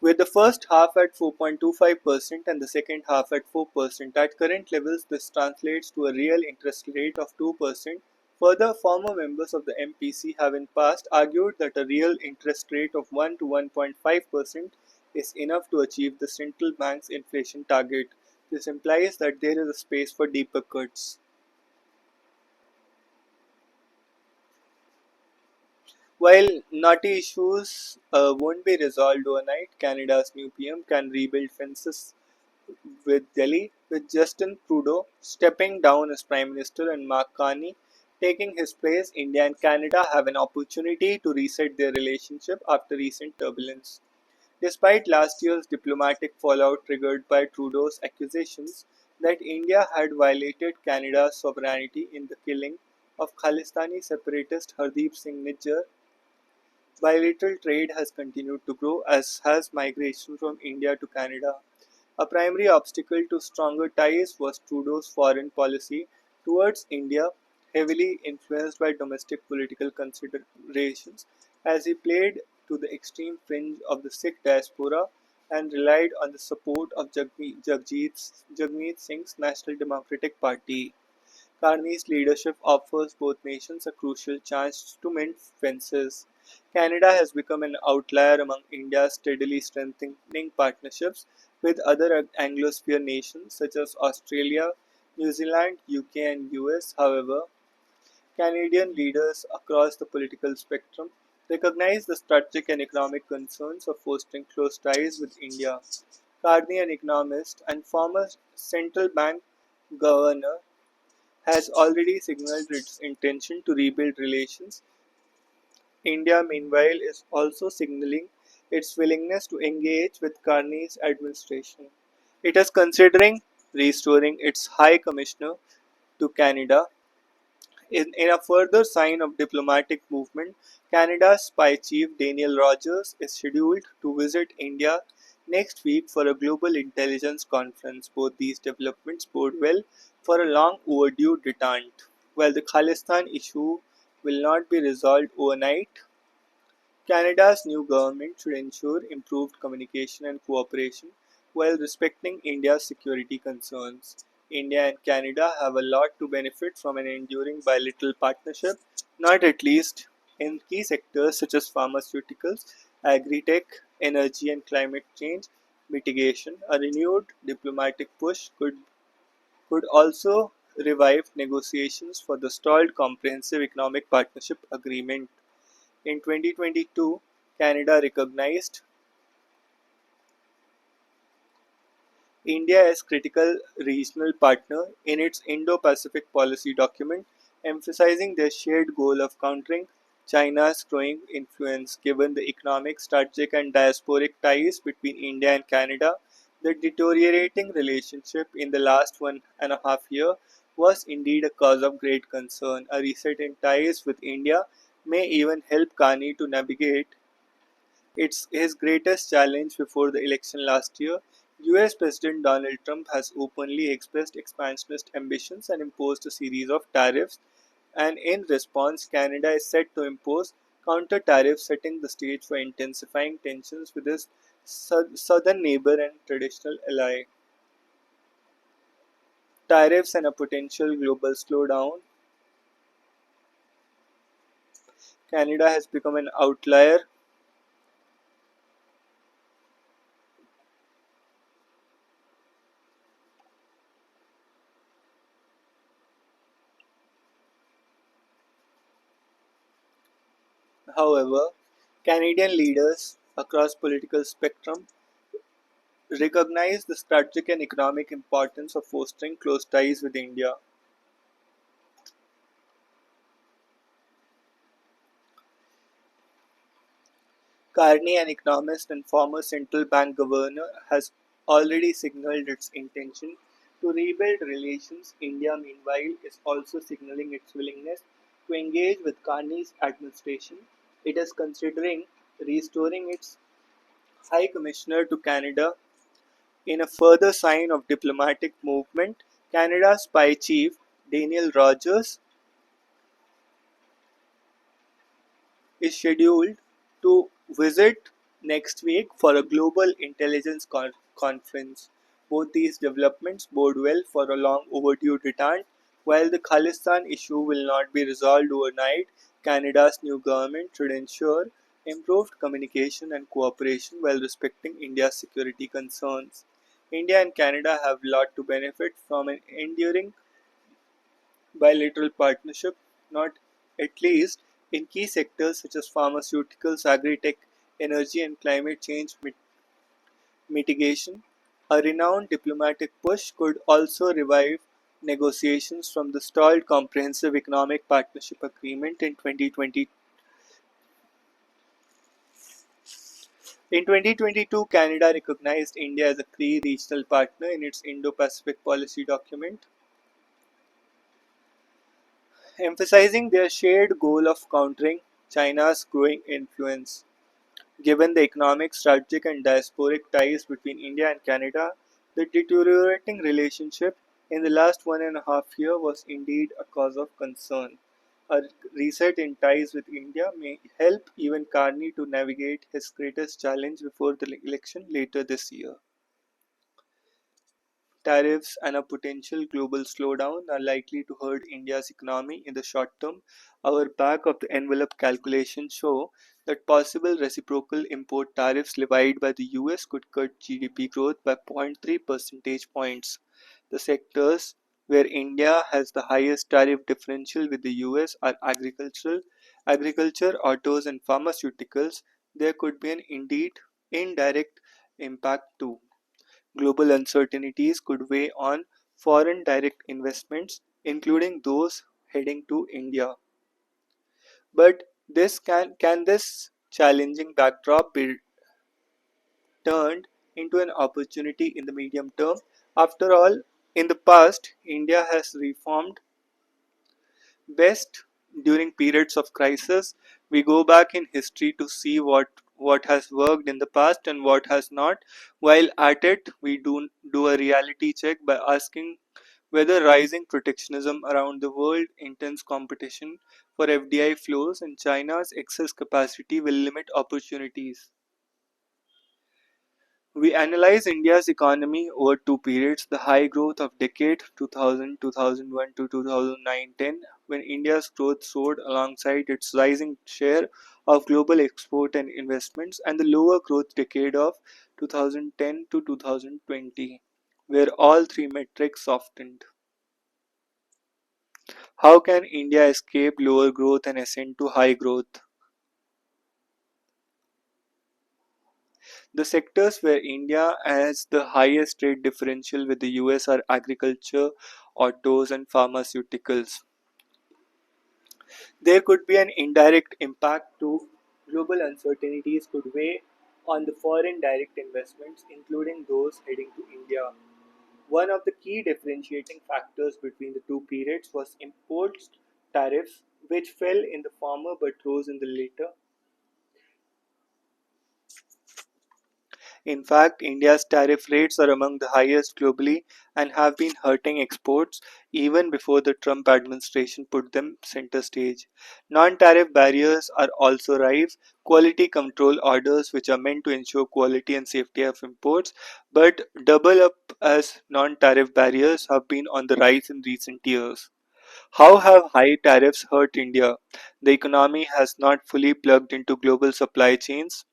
With the first half at 4.25% and the second half at 4%. At current levels, this translates to a real interest rate of 2%. Further, former members of the MPC have in past argued that a real interest rate of 1 to 1.5% is enough to achieve the central bank's inflation target. This implies that there is a space for deeper cuts. While knotty issues won't be resolved overnight, Canada's new PM can rebuild fences with Delhi, with Justin Trudeau stepping down as Prime Minister and Mark Carney taking his place. India and Canada have an opportunity to reset their relationship after recent turbulence. Despite last year's diplomatic fallout triggered by Trudeau's accusations that India had violated Canada's sovereignty in the killing of Khalistani separatist Hardeep Singh Nijjar, bilateral trade has continued to grow, as has migration from India to Canada. A primary obstacle to stronger ties was Trudeau's foreign policy towards India, heavily influenced by domestic political considerations, as he played to the extreme fringe of the Sikh diaspora and relied on the support of Jagmeet Singh's National Democratic Party. Carney's leadership offers both nations a crucial chance to mend fences. Canada has become an outlier among India's steadily strengthening partnerships with other Anglosphere nations such as Australia, New Zealand, UK, and US. However, Canadian leaders across the political spectrum recognize the strategic and economic concerns of fostering close ties with India. Carney, an economist and former central bank governor, has already signaled its intention to rebuild relations. India, meanwhile, is also signaling its willingness to engage with Carney's administration. It is considering restoring its High Commissioner to Canada. In a further sign of diplomatic movement, Canada's spy chief Daniel Rogers is scheduled to visit India next week for a global intelligence conference. Both these developments bode well for a long overdue detente. While the Khalistan issue will not be resolved overnight, Canada's new government should ensure improved communication and cooperation while respecting India's security concerns. India and Canada have a lot to benefit from an enduring bilateral partnership, not at least in key sectors such as pharmaceuticals, agri-tech, energy and climate change mitigation. A renewed diplomatic push could also revive negotiations for the stalled Comprehensive Economic Partnership Agreement. In 2022, Canada recognized India as critical regional partner in its Indo-Pacific policy document, emphasizing their shared goal of countering China's growing influence. Given the economic, strategic, and diasporic ties between India and Canada, the deteriorating relationship in the last 1.5 years was indeed a cause of great concern. A reset in ties with India may even help Carney to navigate it's his greatest challenge before the election last year. US President Donald Trump has openly expressed expansionist ambitions and imposed a series of tariffs, and in response, Canada is set to impose counter tariffs, setting the stage for intensifying tensions with its southern neighbor and traditional ally. Tariffs and a potential global slowdown. Canada has become an outlier. However, Canadian leaders across political spectrum recognize the strategic and economic importance of fostering close ties with India. Carney, an economist and former central bank governor, has already signaled its intention to rebuild relations. India, meanwhile, is also signaling its willingness to engage with Carney's administration. It is considering restoring its High Commissioner to Canada in a further sign of diplomatic movement. Canada's spy chief, Daniel Rogers, is scheduled to visit next week for a global intelligence conference. Both these developments bode well for a long overdue return. While the Khalistan issue will not be resolved overnight, Canada's new government should ensure improved communication and cooperation while respecting India's security concerns. India and Canada have a lot to benefit from an enduring bilateral partnership, not at least in key sectors such as pharmaceuticals, agri-tech, energy and climate change mitigation. A renowned diplomatic push could also revive negotiations from the stalled Comprehensive Economic Partnership Agreement in 2020. In 2022, Canada recognized India as a key regional partner in its Indo-Pacific policy document, emphasizing their shared goal of countering China's growing influence. Given the economic, strategic, and diasporic ties between India and Canada, the deteriorating relationship in the last 1.5 years was indeed a cause of concern. A reset in ties with India may help even Carney to navigate his greatest challenge before the election later this year. Tariffs and a potential global slowdown are likely to hurt India's economy in the short term. Our back of the envelope calculations show that possible reciprocal import tariffs levied by the US could cut GDP growth by zero point 0.3 percentage points. The sectors where India has the highest tariff differential with the US are agriculture, autos, and pharmaceuticals. There could be an indeed indirect impact too. Global uncertainties could weigh on foreign direct investments, including those heading to India. But can this challenging backdrop be turned into an opportunity in the medium term? After all, in the past, India has reformed best during periods of crisis. We go back in history to see what has worked in the past and what has not. While at it, we do a reality check by asking whether rising protectionism around the world, intense competition for FDI flows, and China's excess capacity will limit opportunities. We analyze India's economy over two periods: the high growth of decade 2000-2001 to 2009-10, when India's growth soared alongside its rising share of global export and investments, and the lower growth decade of 2010 to 2020, where all three metrics softened. How can India escape lower growth and ascend to high growth? The sectors where India has the highest trade differential with the US are agriculture, autos, and pharmaceuticals. There could be an indirect impact too. Global uncertainties could weigh on the foreign direct investments, including those heading to India. One of the key differentiating factors between the two periods was imposed tariffs, which fell in the former but rose in the later. In fact, India's tariff rates are among the highest globally and have been hurting exports even before the Trump administration put them center stage. Non tariff barriers are also rife, quality control orders, which are meant to ensure quality and safety of imports, but double up as non tariff barriers have been on the rise in recent years. How have high tariffs hurt India? The economy has not fully plugged into global supply chains.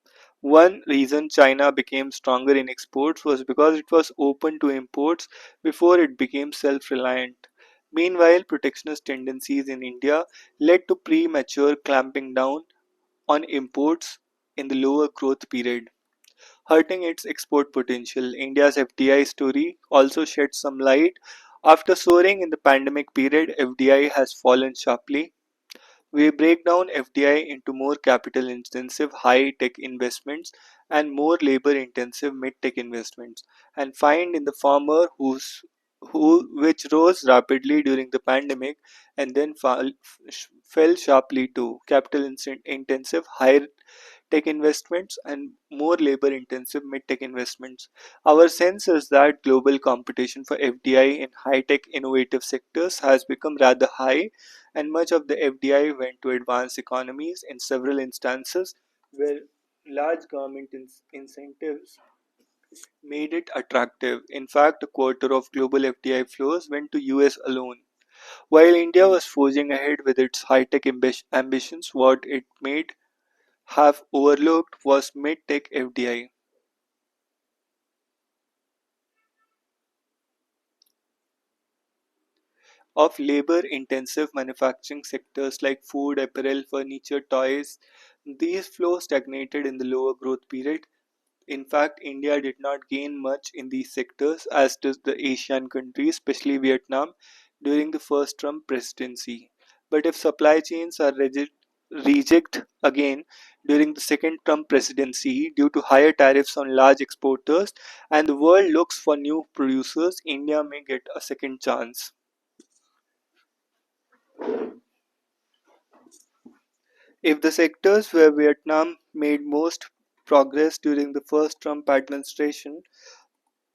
One reason China became stronger in exports was because it was open to imports before it became self reliant. Meanwhile, protectionist tendencies in India led to premature clamping down on imports in the lower growth period, hurting its export potential. India's FDI story also sheds some light. After soaring in the pandemic period, FDI has fallen sharply. We break down FDI into more capital intensive high tech investments and more labor intensive mid tech investments, and find in the former which rose rapidly during the pandemic and then fell sharply to capital intensive high tech investments and more labor intensive mid tech investments. Our sense is that global competition for FDI in high tech innovative sectors has become rather high, and much of the FDI went to advanced economies in several instances where large government incentives made it attractive. In fact, a quarter of global FDI flows went to US alone. While India was forging ahead with its high tech ambitions, what it made have overlooked was mid-tech FDI of labor-intensive manufacturing sectors like food, apparel, furniture, toys. These flows stagnated in the lower growth period. In fact, India did not gain much in these sectors, as does the Asian countries, especially Vietnam, during the first Trump presidency. But if supply chains are reject again during the second Trump presidency due to higher tariffs on large exporters, and the world looks for new producers, India may get a second chance. If the sectors where Vietnam made most progress during the first Trump administration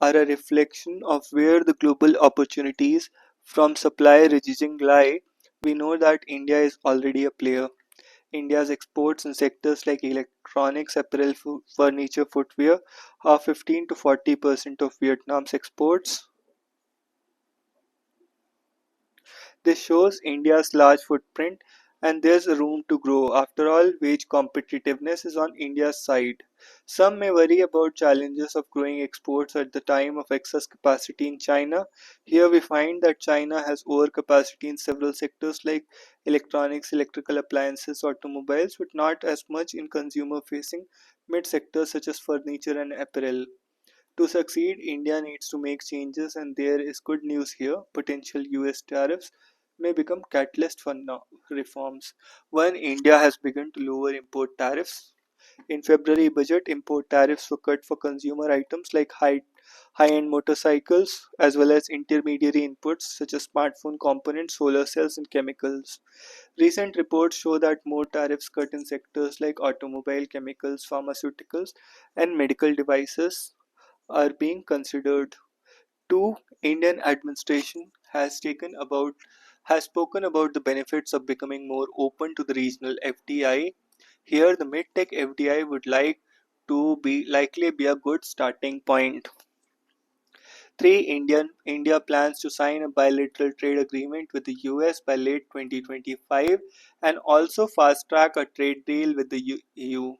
are a reflection of where the global opportunities from supply regime lie, we know that India is already a player. India's exports in sectors like electronics, apparel, furniture, footwear are 15 to 40% of Vietnam's exports. This shows India's large footprint and there's room to grow. After all, wage competitiveness is on India's side. Some may worry about challenges of growing exports at the time of excess capacity in China. Here we find that China has overcapacity in several sectors like electronics, electrical appliances, automobiles, but not as much in consumer facing mid sectors such as furniture and apparel. To succeed, India needs to make changes, and there is good news here. Potential US tariffs may become catalyst for reforms. One, India has begun to lower import tariffs. In February budget, import tariffs were cut for consumer items like high-end motorcycles as well as intermediary inputs such as smartphone components, solar cells, and chemicals. Recent reports show that more tariffs cut in sectors like automobile, chemicals, pharmaceuticals, and medical devices are being considered. Two, Indian administration has spoken about the benefits of becoming more open to the regional FDI. Here, the mid-tech FDI would like to be likely be a good starting point. 3. India plans to sign a bilateral trade agreement with the US by late 2025 and also fast track a trade deal with the EU.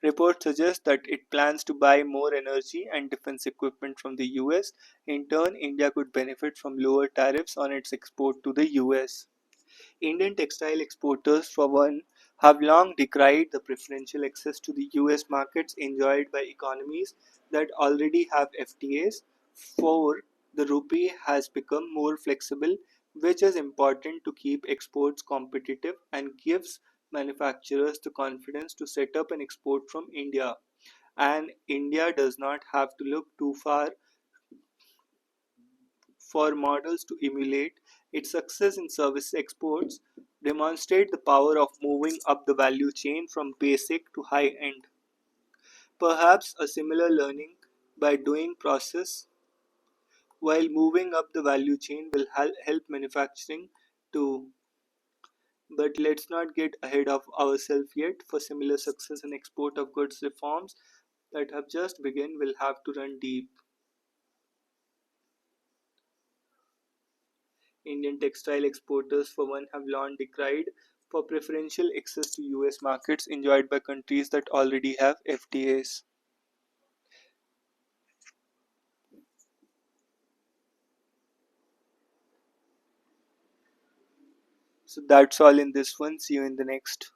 Reports suggest that it plans to buy more energy and defense equipment from the US. In turn, India could benefit from lower tariffs on its export to the US. Indian textile exporters, for one, have long decried the preferential access to the US markets enjoyed by economies that already have FTAs. 4. The rupee has become more flexible, which is important to keep exports competitive and gives manufacturers the confidence to set up and export from India. And India does not have to look too far for models to emulate. Its success in service exports demonstrate the power of moving up the value chain from basic to high end. Perhaps a similar learning by doing process while moving up the value chain will help manufacturing too. But let's not get ahead of ourselves yet. For similar success in export of goods, reforms that have just begun will have to run deep. Indian textile exporters, for one, have long decried for preferential access to US markets enjoyed by countries that already have FTAs. So that's all in this one. See you in the next.